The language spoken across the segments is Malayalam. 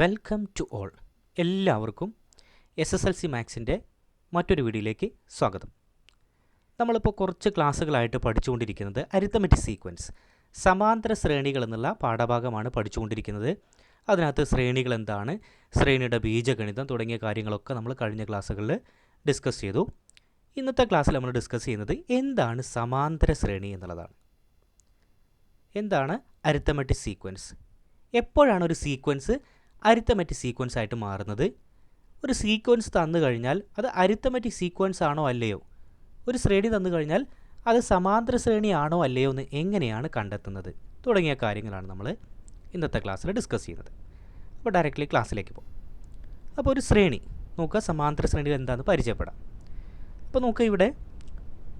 Welcome to all. എല്ലാവർക്കും SSLC മാത്സിൻ്റെ മറ്റൊരു വീഡിയോയിലേക്ക് സ്വാഗതം. നമ്മളിപ്പോൾ കുറച്ച് ക്ലാസ്സുകളായിട്ട് പഠിച്ചുകൊണ്ടിരിക്കുന്നത് അരിത്തമെറ്റിക് സീക്വൻസ്, സമാന്തര ശ്രേണികൾ എന്നുള്ള പാഠഭാഗമാണ് പഠിച്ചുകൊണ്ടിരിക്കുന്നത്. അതിനകത്ത് ശ്രേണികൾ എന്താണ്, ശ്രേണിയുടെ ബീജഗണിതം തുടങ്ങിയ കാര്യങ്ങളൊക്കെ നമ്മൾ കഴിഞ്ഞ ക്ലാസ്സുകളിൽ ഡിസ്കസ് ചെയ്തു. ഇന്നത്തെ ക്ലാസ്സിൽ നമ്മൾ ഡിസ്കസ് ചെയ്യുന്നത് എന്താണ് സമാന്തര ശ്രേണി എന്നുള്ളതാണ്. എന്താണ് അരിത്തമെറ്റിക് സീക്വൻസ്, എപ്പോഴാണ് ഒരു സീക്വൻസ് അരിത്തമെറ്റിക് സീക്വൻസ് ആയിട്ട് മാറുന്നത്, ഒരു സീക്വൻസ് തന്നു കഴിഞ്ഞാൽ അത് അരിത്തമെറ്റിക് സീക്വൻസ് ആണോ അല്ലയോ, ഒരു ശ്രേണി തന്നു കഴിഞ്ഞാൽ അത് സമാന്തര ശ്രേണി ആണോ അല്ലയോ എന്ന് എങ്ങനെയാണ് കണ്ടെത്തുന്നത് തുടങ്ങിയ കാര്യങ്ങളാണ് നമ്മൾ ഇന്നത്തെ ക്ലാസ്സിൽ ഡിസ്കസ് ചെയ്യുന്നത്. അപ്പോൾ ഡയറക്റ്റ്ലി ക്ലാസ്സിലേക്ക് പോകും. അപ്പോൾ ഒരു ശ്രേണി നോക്കുക, സമാന്തര ശ്രേണികൾ എന്താണെന്ന് പരിചയപ്പെടാം. അപ്പോൾ നോക്കുക, ഇവിടെ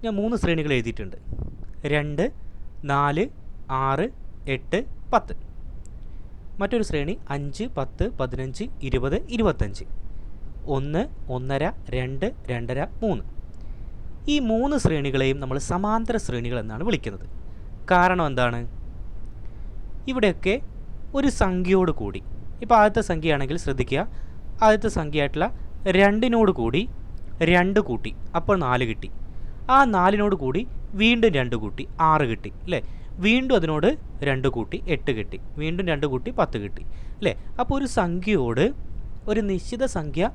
ഞാൻ 3 ശ്രേണികൾ എഴുതിയിട്ടുണ്ട്. 2, 4, 6, 8, 10. മറ്റൊരു ശ്രേണി 5, 10, 15, 20, 25. 1, 1.5, 2, 2.5, 3. ഈ 3 ശ്രേണികളെയും നമ്മൾ സമാന്തര ശ്രേണികൾ എന്നാണ് വിളിക്കുന്നത്. കാരണം എന്താണ്, ഇവിടെയൊക്കെ ഒരു സംഖ്യയോട് കൂടി, ഇപ്പോൾ ആദ്യത്തെ സംഖ്യയാണെങ്കിൽ ശ്രദ്ധിക്കുക, ആദ്യത്തെ സംഖ്യയായിട്ടുള്ള 2 കൂടി 2 കൂട്ടി, അപ്പോൾ 4 കിട്ടി. ആ 4 കൂടി വീണ്ടും 2 കൂട്ടി 6 കിട്ടി അല്ലേ. വീണ്ടും അതിനോട് 2 കൂട്ടി 8 കിട്ടി, വീണ്ടും 2 കൂട്ടി 10 കിട്ടി അല്ലേ. അപ്പോൾ ഒരു സംഖ്യയോട് ഒരു നിശ്ചിത സംഖ്യ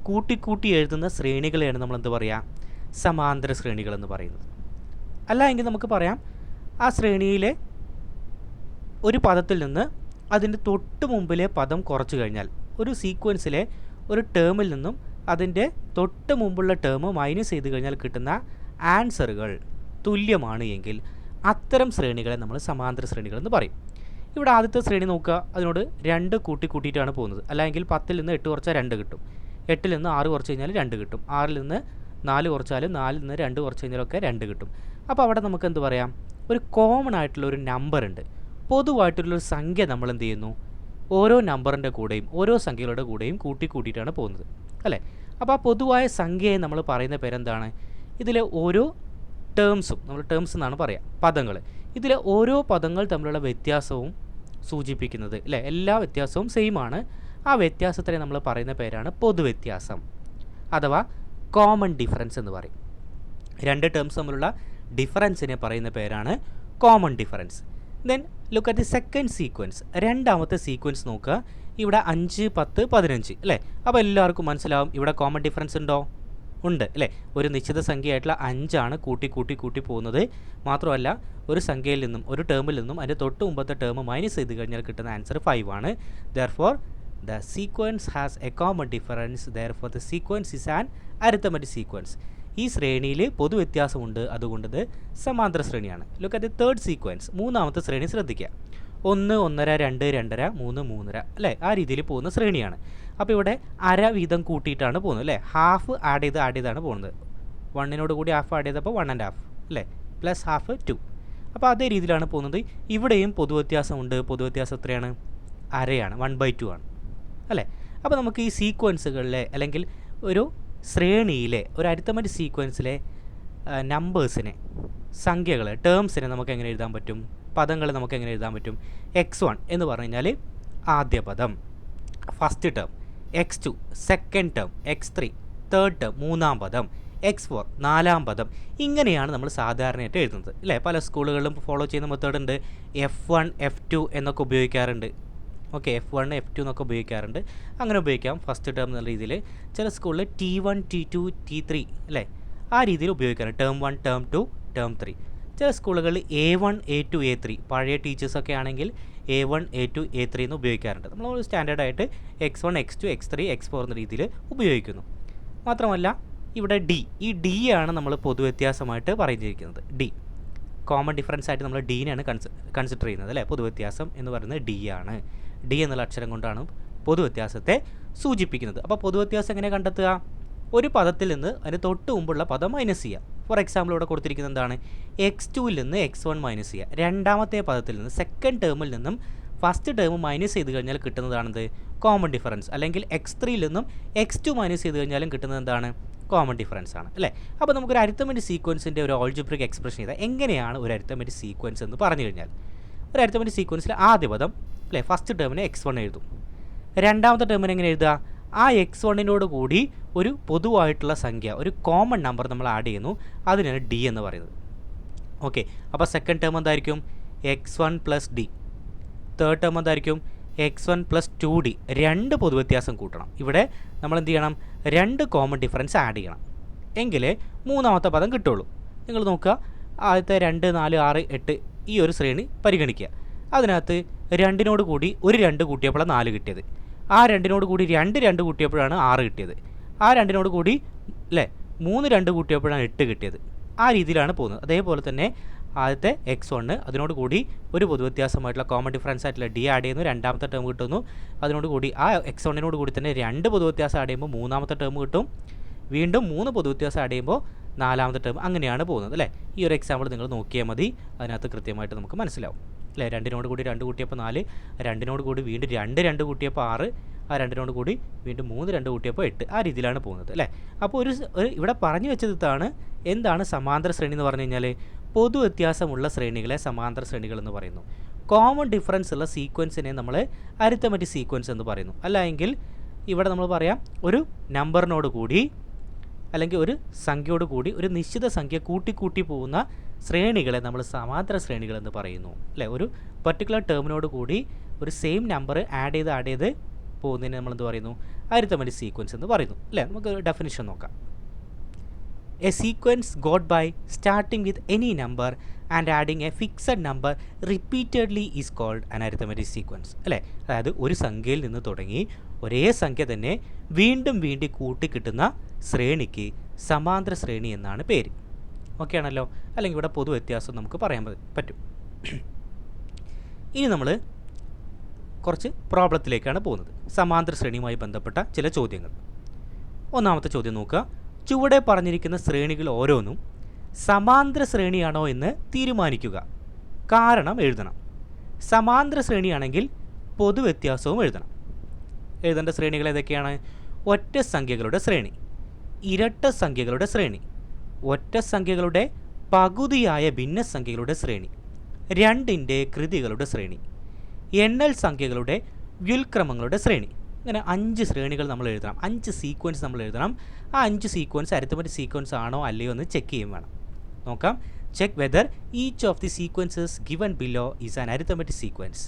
കൂട്ടിക്കൂട്ടി എഴുതുന്ന ശ്രേണികളെയാണ് നമ്മൾ എന്ത് പറയുക, സമാന്തര ശ്രേണികൾ എന്ന് പറയുന്നത്. അല്ല എങ്കിൽ നമുക്ക് പറയാം, ആ ശ്രേണിയിലെ ഒരു പദത്തിൽ നിന്ന് അതിൻ്റെ തൊട്ട് മുമ്പിലെ പദം കുറച്ച് കഴിഞ്ഞാൽ, ഒരു സീക്വൻസിലെ ഒരു ടേമിൽ നിന്നും അതിൻ്റെ തൊട്ട് മുമ്പുള്ള ടേം മൈനസ് ചെയ്ത് കഴിഞ്ഞാൽ കിട്ടുന്ന ആൻസറുകൾ തുല്യമാണ് എങ്കിൽ അത്തരം ശ്രേണികളെ നമ്മൾ സമാന്തര ശ്രേണികൾ എന്ന് പറയും. ഇവിടെ ആദ്യത്തെ ശ്രേണി നോക്കുക, അതിനോട് 2 കൂട്ടിയിട്ടാണ് പോകുന്നത്. അല്ലെങ്കിൽ 10ൽ നിന്ന് 8 കുറച്ചാൽ 2 കിട്ടും, 8ൽ നിന്ന് 6 കുറച്ച് കഴിഞ്ഞാൽ 2 കിട്ടും, 6ൽ നിന്ന് 4 കുറച്ചാലും 4ൽ നിന്ന് 2 കുറച്ച് കഴിഞ്ഞാലൊക്കെ 2 കിട്ടും. അപ്പോൾ അവിടെ നമുക്ക് എന്ത് പറയാം, ഒരു കോമൺ ആയിട്ടുള്ള ഒരു നമ്പർ ഉണ്ട്, പൊതുവായിട്ടുള്ളൊരു സംഖ്യ നമ്മൾ എന്ത് ചെയ്യുന്നു, ഓരോ നമ്പറിൻ്റെ കൂടെയും ഓരോ സംഖ്യകളുടെ കൂടെയും കൂട്ടിയിട്ടാണ് പോകുന്നത് അല്ലേ. അപ്പോൾ ആ പൊതുവായ സംഖ്യയെ നമ്മൾ പറയുന്ന പേരെന്താണ്, ഇതിലെ ഓരോ ടേംസും, നമ്മൾ ടേംസ് എന്നാണ് പറയുക, പദങ്ങൾ, ഇതിലെ ഓരോ പദങ്ങൾ തമ്മിലുള്ള വ്യത്യാസവും സൂചിപ്പിക്കുന്നത് അല്ലേ. എല്ലാ വ്യത്യാസവും സെയിം ആണ്. ആ വ്യത്യാസത്തിനെ നമ്മൾ പറയുന്ന പേരാണ് പൊതുവ്യത്യാസം അഥവാ കോമൺ ഡിഫറൻസ് എന്ന് പറയും. 2 ടേംസ് തമ്മിലുള്ള ഡിഫറൻസിനെ പറയുന്ന പേരാണ് common difference. Then look at the second sequence, രണ്ടാമത്തെ സീക്വൻസ് നോക്കുക. ഇവിടെ 5, 10, 15 അല്ലേ. അപ്പോൾ എല്ലാവർക്കും മനസ്സിലാവും ഇവിടെ കോമൺ ഡിഫറൻസ് ഉണ്ടോ, ഉണ്ട് അല്ലേ. ഒരു നിശ്ചിത സംഖ്യയായിട്ടുള്ള 5 ആണ് കൂട്ടി പോകുന്നത്. മാത്രമല്ല ഒരു സംഖ്യയിൽ നിന്നും ഒരു ടേമിൽ നിന്നും അതിൻ്റെ തൊട്ട് മുമ്പത്തെ ടേം മൈനസ് ചെയ്ത് കഴിഞ്ഞാൽ കിട്ടുന്ന ആൻസർ 5 ആണ്. Therefore the sequence has A common difference, therefore the sequence is an arithmetic sequence. ഈ ശ്രേണിയിൽ പൊതുവ്യത്യാസമുണ്ട്, അതുകൊണ്ട് ഇത് സമാന്തര ശ്രേണിയാണ്. Look at the third sequence, മൂന്നാമത്തെ ശ്രേണി ശ്രദ്ധിക്കുക. 1, 1.5, 2, 2.5, 3, 3.5 അല്ലേ. ആ രീതിയിൽ പോകുന്ന ശ്രേണിയാണ്. അപ്പോൾ ഇവിടെ അര വീതം കൂട്ടിയിട്ടാണ് പോകുന്നത് അല്ലേ. ഹാഫ് ആഡ് ചെയ്താണ് പോകുന്നത്. 1 കൂടി ഹാഫ് ആഡ് ചെയ്തപ്പോൾ 1.5 അല്ലേ, പ്ലസ് ഹാഫ് 2. അപ്പോൾ അതേ രീതിയിലാണ് പോകുന്നത്. ഇവിടെയും പൊതുവ്യത്യാസമുണ്ട്. പൊതുവ്യത്യാസം എത്രയാണ്, അരയാണ്, 1/2 ആണ് അല്ലേ. അപ്പോൾ നമുക്ക് ഈ സീക്വൻസുകളിലെ അല്ലെങ്കിൽ ഒരു ശ്രേണിയിലെ ഒരു അരിത്തമെറ്റിക് സീക്വൻസിലെ നമ്പേഴ്സിനെ, സംഖ്യകളെ, ടേംസിനെ നമുക്ക് എങ്ങനെ എഴുതാൻ പറ്റും, പദങ്ങൾ നമുക്ക് എങ്ങനെ എഴുതാൻ പറ്റും. x1 എന്ന് പറഞ്ഞു കഴിഞ്ഞാൽ ആദ്യ പദം, first term, x2 second term, x3 third term, മൂന്നാം പദം, x4 നാലാം പദം. ഇങ്ങനെയാണ് നമ്മൾ സാധാരണയായിട്ട് എഴുതുന്നത് അല്ലേ. പല സ്കൂളുകളിലും ഫോളോ ചെയ്യുന്ന മെത്തേഡ് ഉണ്ട്. F1 F2 എന്നൊക്കെ ഉപയോഗിക്കാറുണ്ട്. ഓക്കെ, F1 F2 എന്നൊക്കെ ഉപയോഗിക്കാറുണ്ട്. അങ്ങനെ ഉപയോഗിക്കാം ഫസ്റ്റ് ടേം എന്നുള്ള രീതിയിൽ. ചില സ്കൂളിൽ T1 T2 T3 അല്ലേ, ആ രീതിയിൽ ഉപയോഗിക്കാറുണ്ട്. Term 1 term 2 term 3. ചില സ്കൂളുകളിൽ A1 A2 A3, പഴയ ടീച്ചേഴ്സൊക്കെ ആണെങ്കിൽ A1 A2 A3 എന്ന് ഉപയോഗിക്കാറുണ്ട്. നമ്മൾ സ്റ്റാൻഡേർഡായിട്ട് X1 X2 X3 X4 എന്ന രീതിയിൽ ഉപയോഗിക്കുന്നു. മാത്രമല്ല ഇവിടെ D, ഈ D ആണ് നമ്മൾ പൊതുവ്യത്യാസമായിട്ട് പറഞ്ഞിരിക്കുന്നത്. D കോമൺ ഡിഫറൻസ് ആയിട്ട് നമ്മൾ ഡീനെയാണ് കൺസിഡർ ചെയ്യുന്നത് അല്ലേ. പൊതുവ്യത്യാസം എന്ന് പറയുന്നത് D ആണ്. D എന്നുള്ള അക്ഷരം കൊണ്ടാണ് പൊതുവ്യത്യാസത്തെ സൂചിപ്പിക്കുന്നത്. അപ്പോൾ പൊതുവ്യത്യാസം എങ്ങനെ കണ്ടെത്തുക, ഒരു പദത്തിൽ നിന്ന് അതിന് തൊട്ട് മുമ്പുള്ള പദം മൈനസ് ചെയ്യുക. ഫോർ എക്സാമ്പിൾ ഇവിടെ കൊടുത്തിരിക്കുന്നത് എന്താണ്, x2ൽ നിന്ന് x1 മൈനസ് ചെയ്യുക. രണ്ടാമത്തെ പദത്തിൽ നിന്ന്, സെക്കൻഡ് ടേമിൽ നിന്നും ഫസ്റ്റ് ടേം മൈനസ് ചെയ്ത് കഴിഞ്ഞാൽ കിട്ടുന്നതാണെന്ത്, കോമൺ ഡിഫറൻസ്. അല്ലെങ്കിൽ x3ൽ നിന്നും x2 മൈനസ് ചെയ്ത് കഴിഞ്ഞാലും കിട്ടുന്നത് എന്താണ്, കോമൺ ഡിഫറൻസ് ആണ് അല്ലേ. അപ്പോൾ നമുക്കൊരു അരിത്തമെറ്റിക് സീക്വൻസിൻ്റെ ഒരു ആൾജിബ്രിക് എക്സ്പ്രഷൻ ചെയ്താൽ എങ്ങനെയാണ് ഒരു അരിത്തമെറ്റിക് സീക്വൻസ് എന്ന് പറഞ്ഞു കഴിഞ്ഞാൽ, ഒരു അരിത്തമെറ്റിക് സീക്വൻസിൽ ആദ്യ പദം അല്ലേ, ഫസ്റ്റ് ടേമിന് x1 എഴുതും, രണ്ടാമത്തെ ടേമിന് എങ്ങനെ എഴുതുക? ആ x1 കൂടി ഒരു പൊതുവായിട്ടുള്ള സംഖ്യ, ഒരു കോമൺ നമ്പർ നമ്മൾ ആഡ് ചെയ്യുന്നു, അതിനാണ് ഡി എന്ന് പറയുന്നത്. ഓക്കെ, അപ്പോൾ സെക്കൻഡ് ടേം എന്തായിരിക്കും? x1 plus D. Third term എന്തായിരിക്കും? x1 plus 2d. രണ്ട് പൊതുവ്യത്യാസം കൂട്ടണം. ഇവിടെ നമ്മൾ എന്ത് ചെയ്യണം? രണ്ട് കോമൺ ഡിഫറൻസ് ആഡ് ചെയ്യണം, എങ്കിലേ മൂന്നാമത്തെ പദം കിട്ടുള്ളൂ. നിങ്ങൾ നോക്കുക, ആദ്യത്തെ 2, 4, 6, 8 ഈ ഒരു ശ്രേണി പരിഗണിക്കുക. അതിനകത്ത് 2 കൂടി ഒരു 2 കൂട്ടിയപ്പോഴാണ് 4 കിട്ടിയത്. ആ 2 കൂടി 2 കൂട്ടിയപ്പോഴാണ് 6 കിട്ടിയത്. ആ 2 കൂടി അല്ലേ 3 2 കൂട്ടിയപ്പോഴാണ് 8 കിട്ടിയത്. ആ രീതിയിലാണ് പോകുന്നത്. അതേപോലെ തന്നെ ആദ്യത്തെ x1 അതിനോട് കൂടി ഒരു പൊതുവ്യത്യാസമായിട്ടുള്ള കോമൺ ഡിഫറൻസ് ആയിട്ടുള്ള ഡി ആഡ് ചെയ്യുന്നു, രണ്ടാമത്തെ ടേം കിട്ടുന്നു. അതിനോട് കൂടി ആ x1 കൂടി തന്നെ 2 പൊതുവ്യത്യാസം ആഡ് ചെയ്യുമ്പോൾ മൂന്നാമത്തെ ടേം കിട്ടും. വീണ്ടും 3 പൊതുവ്യത്യാസം ആഡ് ചെയ്യുമ്പോൾ നാലാമത്തെ ടേം. അങ്ങനെയാണ് പോകുന്നത് അല്ലേ. ഈ ഒരു എക്സാമ്പിൾ നിങ്ങൾ നോക്കിയാൽ മതി, അതിനകത്ത് കൃത്യമായിട്ട് നമുക്ക് മനസ്സിലാവും അല്ലേ. 2 കൂടി 2 കൂട്ടിയപ്പോൾ 4, 2 കൂടി വീണ്ടും 2 കൂട്ടിയപ്പോൾ 6, ആ 2 കൂടി വീണ്ടും 3 2 കൂട്ടിയപ്പോൾ 8. ആ രീതിയിലാണ് പോകുന്നത് അല്ലേ. അപ്പോൾ ഒരു ഇവിടെ പറഞ്ഞു വെച്ചത് ഇതാണ്. എന്താണ് സമാന്തര ശ്രേണി എന്ന് പറഞ്ഞു കഴിഞ്ഞാൽ? പൊതുവ്യത്യാസമുള്ള ശ്രേണികളെ സമാന്തര ശ്രേണികൾ എന്ന് പറയുന്നു. കോമൺ ഡിഫറൻസ് ഉള്ള സീക്വൻസിനെ നമ്മൾ അരിത്തമെറ്റിക് സീക്വൻസ് എന്ന് പറയുന്നു. അല്ലെങ്കിൽ ഇവിടെ നമ്മൾ പറയാം, ഒരു നമ്പറിനോട് കൂടി അല്ലെങ്കിൽ ഒരു സംഖ്യയോട് കൂടി ഒരു നിശ്ചിത സംഖ്യ കൂട്ടി പോകുന്ന ശ്രേണികളെ നമ്മൾ സമാന്തര ശ്രേണികൾ എന്ന് പറയുന്നു അല്ലേ. ഒരു പർട്ടിക്കുലർ ടേമിനോട് കൂടി ഒരു സെയിം നമ്പർ ആഡ് ചെയ്ത് പോകുന്നതിന് നമ്മൾ എന്ത് പറയുന്നു? അരിത്തമെറ്റിക് സീക്വൻസ് എന്ന് പറയുന്നു അല്ലേ. നമുക്ക് ഡെഫിനിഷൻ നോക്കാം. A sequence got by starting with any number and adding a fixed number repeatedly is called an arithmetic sequence അല്ലേ. അതായത് ഒരു സംഖ്യയിൽ നിന്ന് തുടങ്ങി ഒരേ സംഖ്യ തന്നെ വീണ്ടും കൂട്ടി കിട്ടുന്ന ശ്രേണിക്ക് സമാന്തര ശ്രേണി എന്നാണ് പേര്. ഓക്കെ ആണല്ലോ. അല്ലെങ്കിൽ ഇവിടെ പൊതു വ്യത്യാസം നമുക്ക് പറയാൻ പറ്റും. ഇനി നമ്മൾ കുറച്ച് പ്രോബ്ലത്തിലേക്കാണ് പോകുന്നത്, സമാന്തര ശ്രേണിയുമായി ബന്ധപ്പെട്ട ചില ചോദ്യങ്ങൾ. ഒന്നാമത്തെ ചോദ്യം നോക്കുക. ചുവടെ പറഞ്ഞിരിക്കുന്ന ശ്രേണികൾ ഓരോന്നും സമാന്തര ശ്രേണിയാണോ എന്ന് തീരുമാനിക്കുക. കാരണം എഴുതണം. സമാന്തര ശ്രേണിയാണെങ്കിൽ പൊതുവ്യത്യാസവും എഴുതണം. എഴുതേണ്ട ശ്രേണികൾ ഏതൊക്കെയാണ്? ഒറ്റ സംഖ്യകളുടെ ശ്രേണി, ഇരട്ട സംഖ്യകളുടെ ശ്രേണി, ഒറ്റ സംഖ്യകളുടെ പകുതിയായ ഭിന്നസംഖ്യകളുടെ ശ്രേണി, രണ്ടിൻ്റെ കൃതികളുടെ ശ്രേണി, എണ്ണൽ സംഖ്യകളുടെ വ്യുൽക്രമങ്ങളുടെ ശ്രേണി. ഇങ്ങനെ 5 ശ്രേണികൾ നമ്മൾ എഴുതണം, 5 സീക്വൻസ് നമ്മൾ എഴുതണം. ആ 5 സീക്വൻസ് അരിത്തമെറ്റിക് സീക്വൻസ് ആണോ അല്ലയോ എന്ന് ചെക്ക് ചെയ്യും വേണം. നോക്കാം. Check whether each of the sequences given below is an arithmetic sequence.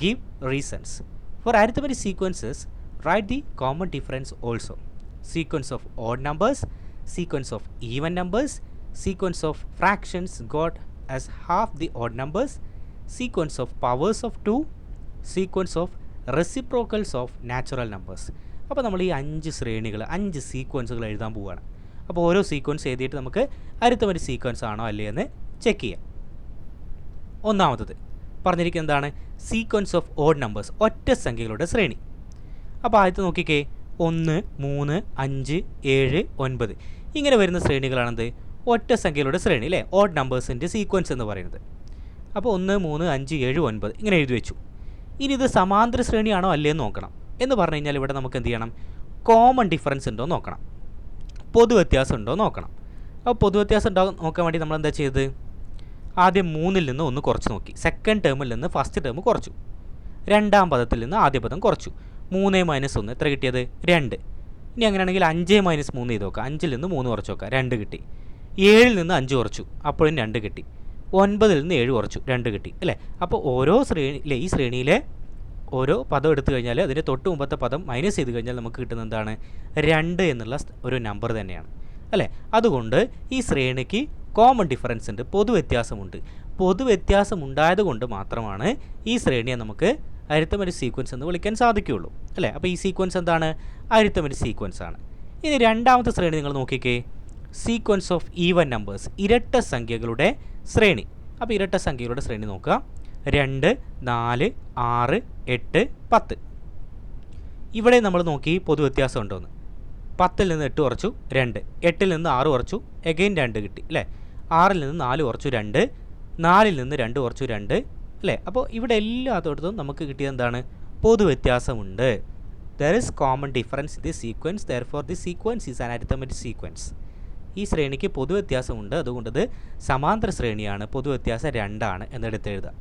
Give reasons. For arithmetic sequences write the common difference also. Sequence of odd numbers, sequence of even numbers, sequence of fractions got as half the odd numbers, sequence of powers of 2, sequence of reciprocals of natural numbers. അപ്പോൾ നമ്മൾ ഈ 5 ശ്രേണികൾ 5 സീക്വൻസുകൾ എഴുതാൻ പോവുകയാണ്. അപ്പോൾ ഓരോ സീക്വൻസ് എഴുതിയിട്ട് നമുക്ക് അരിത്തമെറ്റിക് സീക്വൻസ് ആണോ അല്ലേ എന്ന് ചെക്ക് ചെയ്യാം. ഒന്നാമത്തത് പറഞ്ഞിരിക്കുന്നത് എന്താണ്? സീക്വൻസ് ഓഫ് ഓഡ് നമ്പേഴ്സ്, ഒറ്റ സംഖ്യകളുടെ ശ്രേണി. അപ്പോൾ ആദ്യത്തെ നോക്കിക്കേ, 1 3 5 7 9 ഇങ്ങനെ വരുന്ന ശ്രേണികളാണെന്ത്? ഒറ്റ സംഖ്യകളുടെ ശ്രേണി അല്ലേ, ഓഡ് നമ്പേഴ്സിൻ്റെ സീക്വൻസ് എന്ന് പറയുന്നത്. അപ്പോൾ 1 3 5 7 9 ഇങ്ങനെ എഴുതി വെച്ചു. ഇനി ഇത് സമാന്തര ശ്രേണിയാണോ അല്ലേന്ന് നോക്കണം. എന്ന് പറഞ്ഞു കഴിഞ്ഞാൽ ഇവിടെ നമുക്ക് എന്ത് ചെയ്യണം? കോമൺ ഡിഫറൻസ് ഉണ്ടോ നോക്കണം, പൊതുവ്യത്യാസം ഉണ്ടോ നോക്കണം. അപ്പോൾ പൊതുവ്യത്യാസം ഉണ്ടോ നോക്കാൻ വേണ്ടി നമ്മൾ എന്താ ചെയ്തത്? ആദ്യം 3ൽ നിന്ന് 1 കുറച്ച് നോക്കി. സെക്കൻഡ് ടേമിൽ നിന്ന് ഫസ്റ്റ് ടേം കുറച്ചു. രണ്ടാം പദത്തിൽ നിന്ന് ആദ്യ പദം കുറച്ചു. 3 - 1 എത്ര കിട്ടിയത്? 2. ഇനി അങ്ങനെയാണെങ്കിൽ 5 - 3 ചെയ്ത് നോക്കാം. 5ൽ നിന്ന് 3 കുറച്ച് നോക്കാം, 2 കിട്ടി. 7ൽ നിന്ന് 5 കുറച്ചു, അപ്പോഴും 2 കിട്ടി. 9ൽ നിന്ന് 7 കുറച്ചു, 2 കിട്ടി അല്ലേ. അപ്പോൾ ഓരോ ശ്രേണിയിലെ ഈ ശ്രേണിയിലെ ഓരോ പദം എടുത്തു കഴിഞ്ഞാൽ അതിൻ്റെ തൊട്ട് മുമ്പത്തെ പദം മൈനസ് ചെയ്ത് കഴിഞ്ഞാൽ നമുക്ക് കിട്ടുന്നത് എന്താണ്? 2 എന്നുള്ള ഒരു നമ്പർ തന്നെയാണ് അല്ലേ. അതുകൊണ്ട് ഈ ശ്രേണിക്ക് കോമൺ ഡിഫറൻസ് ഉണ്ട്, പൊതുവ്യത്യാസമുണ്ട്. പൊതുവ്യത്യാസം ഉണ്ടായത് കൊണ്ട് മാത്രമാണ് ഈ ശ്രേണിയെ നമുക്ക് അരിത്തമെറ്റിക് സീക്വൻസ് എന്ന് വിളിക്കാൻ സാധിക്കുകയുള്ളൂ അല്ലേ. അപ്പോൾ ഈ സീക്വൻസ് എന്താണ്? അരിത്തമെറ്റിക് സീക്വൻസ് ആണ്. ഇനി രണ്ടാമത്തെ ശ്രേണി നിങ്ങൾ നോക്കിക്കേ, സീക്വൻസ് ഓഫ് ഈവൻ നമ്പേഴ്സ്, ഇരട്ട സംഖ്യകളുടെ ശ്രേണി. അപ്പോൾ ഇരട്ട സംഖ്യകളുടെ ശ്രേണി നോക്കുക. 2 4 6 8 10. ഇവിടെ നമ്മൾ നോക്കി പൊതുവ്യത്യാസം ഉണ്ടോയെന്ന്. 10ൽ നിന്ന് 8 കുറച്ചു 2, 8ൽ നിന്ന് 6 കുറച്ചു എഗെയിൻ 2 കിട്ടി അല്ലേ. 6ൽ നിന്ന് 4 കുറച്ചു 2, 4ൽ നിന്ന് 2 കുറച്ചു 2 അല്ലേ. അപ്പോൾ ഇവിടെ എല്ലാത്തോടത്തും നമുക്ക് കിട്ടിയത് എന്താണ്? പൊതുവ്യത്യാസമുണ്ട്. There is common difference in the sequence, therefore the sequence is an arithmetic sequence. ഈ ശ്രേണിക്ക് പൊതുവ്യത്യാസമുണ്ട്, അതുകൊണ്ടത് സമാന്തര ശ്രേണിയാണ്. പൊതുവ്യത്യാസം 2 ആണ് എന്നെടുത്ത് എഴുതാം.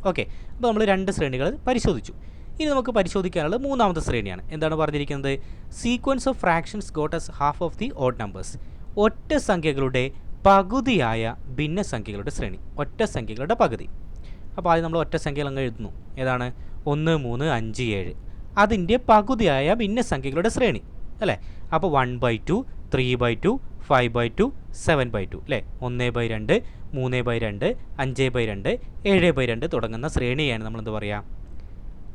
ഓക്കെ, അപ്പോൾ നമ്മൾ 2 ശ്രേണികൾ പരിശോധിച്ചു. ഇനി നമുക്ക് പരിശോധിക്കാനുള്ളത് മൂന്നാമത്തെ ശ്രേണിയാണ്. എന്താണ് പറഞ്ഞിരിക്കുന്നത്? Sequence of fractions got as half of the odd numbers. ഒറ്റ സംഖ്യകളുടെ പകുതിയായ ഭിന്നസംഖ്യകളുടെ ശ്രേണി. ഒറ്റ സംഖ്യകളുടെ പകുതി. അപ്പോൾ ആദ്യം നമ്മൾ ഒറ്റ സംഖ്യകൾ അങ്ങ് എഴുതുന്നു. ഏതാണ്? 1, 3, 5, 7. അതിൻ്റെ പകുതിയായ ഭിന്നസംഖ്യകളുടെ ശ്രേണി അല്ലേ? അപ്പോൾ 1/2, 3/2, 5/2, 7/2 അല്ലേ? 1/2, 3/2, 5/2, 7/2 തുടങ്ങുന്ന ശ്രേണിയാണ് നമ്മളെന്ത് പറയുക?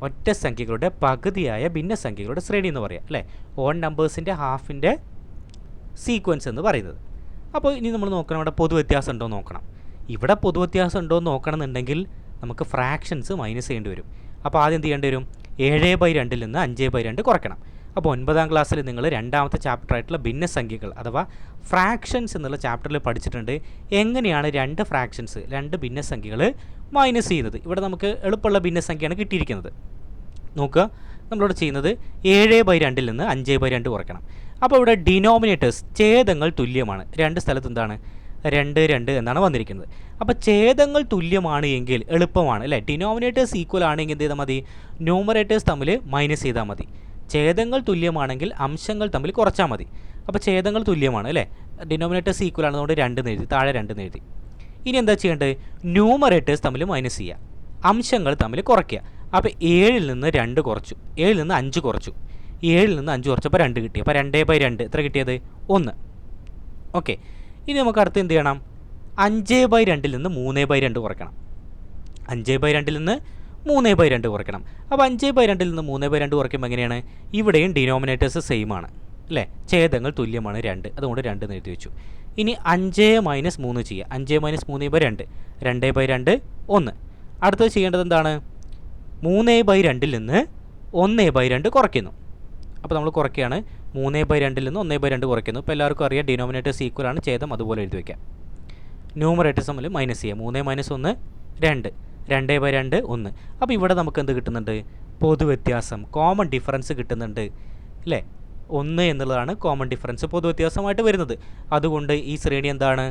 ഒറ്റ സംഖ്യകളുടെ പകുതിയായ ഭിന്നസംഖ്യകളുടെ ശ്രേണി എന്ന് പറയാം അല്ലേ? ഓൺ നമ്പേഴ്സിൻ്റെ ഹാഫിൻ്റെ സീക്വൻസ് എന്ന് പറയുന്നത്. അപ്പോൾ ഇനി നമ്മൾ നോക്കണം ഇവിടെ പൊതുവ്യത്യാസം ഉണ്ടോ എന്ന് നോക്കണം. ഇവിടെ പൊതുവ്യത്യാസം ഉണ്ടോ എന്ന് നോക്കണമെന്നുണ്ടെങ്കിൽ നമുക്ക് ഫ്രാക്ഷൻസ് മൈനസ് ചെയ്യേണ്ടി വരും. അപ്പോൾ ആദ്യം എന്ത് ചെയ്യേണ്ടി വരും? 7/2 നിന്ന് 5/2 കുറയ്ക്കണം. അപ്പോൾ 9ാം ക്ലാസ്സിൽ നിങ്ങൾ രണ്ടാമത്തെ ചാപ്റ്ററായിട്ടുള്ള ഭിന്നസംഖ്യകൾ അഥവാ ഫ്രാക്ഷൻസ് എന്നുള്ള ചാപ്റ്ററിൽ പഠിച്ചിട്ടുണ്ട് എങ്ങനെയാണ് രണ്ട് ഭിന്നസംഖ്യകൾ മൈനസ് ചെയ്യുന്നത്. ഇവിടെ നമുക്ക് എളുപ്പമുള്ള ഭിന്നസംഖ്യയാണ് കിട്ടിയിരിക്കുന്നത്. നോക്കുക, നമ്മളിവിടെ ചെയ്യുന്നത് 7/2 നിന്ന് 5/2 കുറയ്ക്കണം. അപ്പോൾ ഇവിടെ ഡിനോമിനേറ്റേഴ്സ് ഛേദങ്ങൾ തുല്യമാണ്. രണ്ട് സ്ഥലത്ത് എന്താണ്? 2, 2 എന്നാണ് വന്നിരിക്കുന്നത്. അപ്പോൾ ഛേദങ്ങൾ തുല്യമാണ് എങ്കിൽ എളുപ്പമാണ് അല്ലേ? ഡിനോമിനേറ്റേഴ്സ് ഈക്വൽ ആണെങ്കിൽ എന്ത് ചെയ്താൽ മതി? ന്യൂമറേറ്റേഴ്സ് തമ്മിൽ മൈനസ് ചെയ്താൽ മതി. ഛേദങ്ങൾ തുല്യമാണെങ്കിൽ അംശങ്ങൾ തമ്മിൽ കുറച്ചാൽ മതി. അപ്പോൾ ഛേദങ്ങൾ തുല്യമാണ് അല്ലേ? ഡിനോമിനേറ്റേഴ്സ് ഈക്വൽ ആണെന്നുകൊണ്ട് 2 എഴുതി, താഴെ 2 എഴുതി. ഇനി എന്താ ചെയ്യേണ്ടത്? ന്യൂമറേറ്റേഴ്സ് തമ്മിൽ മൈനസ് ചെയ്യുക, അംശങ്ങൾ തമ്മിൽ കുറയ്ക്കുക. അപ്പോൾ 7 നിന്ന് 2 കുറച്ചു, 7 നിന്ന് 5 കുറച്ചു, 7 നിന്ന് 5 കുറച്ചപ്പോൾ 2 കിട്ടി. അപ്പോൾ 2/2 എത്ര കിട്ടിയത്? 1. ഓക്കെ, ഇനി നമുക്ക് അടുത്ത് എന്ത് ചെയ്യണം? 5/2 നിന്ന് 3/2 കുറയ്ക്കണം. 5/2 നിന്ന് 3/2 കുറയ്ക്കണം. അപ്പോൾ 5/2 നിന്ന് 3/2 കുറയ്ക്കുമ്പോൾ എങ്ങനെയാണ്? ഇവിടെയും ഡിനോമിനേറ്റേഴ്സ് സെയിം ആണ് അല്ലേ? ഛേദങ്ങൾ തുല്യമാണ് 2, അതുകൊണ്ട് 2 എന്ന് എഴുതി വെച്ചു. ഇനി 5 - 3 ചെയ്യുക. 5 - 3/2 2/2 1. അടുത്തത് ചെയ്യേണ്ടത് എന്താണ്? 3/2 നിന്ന് 1/2 കുറയ്ക്കുന്നു. അപ്പോൾ നമ്മൾ കുറയ്ക്കുകയാണ്. 3/2 നിന്ന് 1/2 കുറയ്ക്കുന്നു. ഇപ്പോൾ എല്ലാവർക്കും അറിയാം ഡിനോമിനേറ്റേഴ്സ് ഈക്വൽ ആണ്, ഛേദം അതുപോലെ എഴുതി വയ്ക്കാം. ന്യൂമറേറ്റേഴ്സ് തമ്മിൽ മൈനസ് ചെയ്യുക. 3 - 1 2, 2/2 1. അപ്പോൾ ഇവിടെ നമുക്ക് എന്ത് കിട്ടുന്നുണ്ട്? പൊതുവ്യത്യാസം, കോമൺ ഡിഫറൻസ് കിട്ടുന്നുണ്ട് അല്ലേ? 1 എന്നുള്ളതാണ് കോമൺ ഡിഫറൻസ് പൊതുവ്യത്യാസമായിട്ട് വരുന്നത്. അതുകൊണ്ട് ഈ ശ്രേണി എന്താണ്?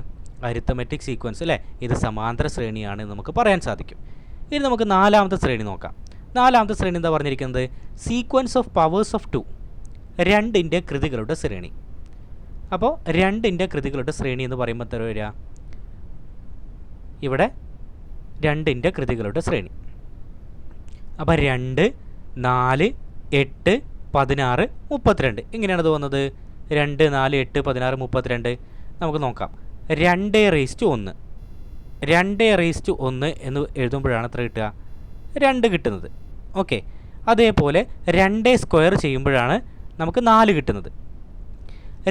അരിത്തമെറ്റിക് സീക്വൻസ് അല്ലേ? ഇത് സമാന്തര ശ്രേണിയാണ് നമുക്ക് പറയാൻ സാധിക്കും. ഇനി നമുക്ക് നാലാമത്തെ ശ്രേണി നോക്കാം. നാലാമത്തെ ശ്രേണി എന്താ പറഞ്ഞിരിക്കുന്നത്? സീക്വൻസ് ഓഫ് പവേഴ്സ് ഓഫ് 2, 2ൻ്റെ കൃതികളുടെ ശ്രേണി. അപ്പോൾ 2ൻ്റെ കൃതികളുടെ ശ്രേണി എന്ന് പറയുമ്പോൾ എത്ര വരിക? ഇവിടെ 2ൻ്റെ കൃതികളുടെ ശ്രേണി. അപ്പോൾ 2, 4, 8, 16, 32 ഇങ്ങനെയാണ് ഇത് വന്നത്. 2, 4, 8, 16, 32 നമുക്ക് നോക്കാം. 2/1 2/1 എന്ന് എഴുതുമ്പോഴാണ് എത്ര കിട്ടുക? 2 കിട്ടുന്നത്. ഓക്കെ, അതേപോലെ 2 സ്ക്വയർ ചെയ്യുമ്പോഴാണ് നമുക്ക് 4 കിട്ടുന്നത്.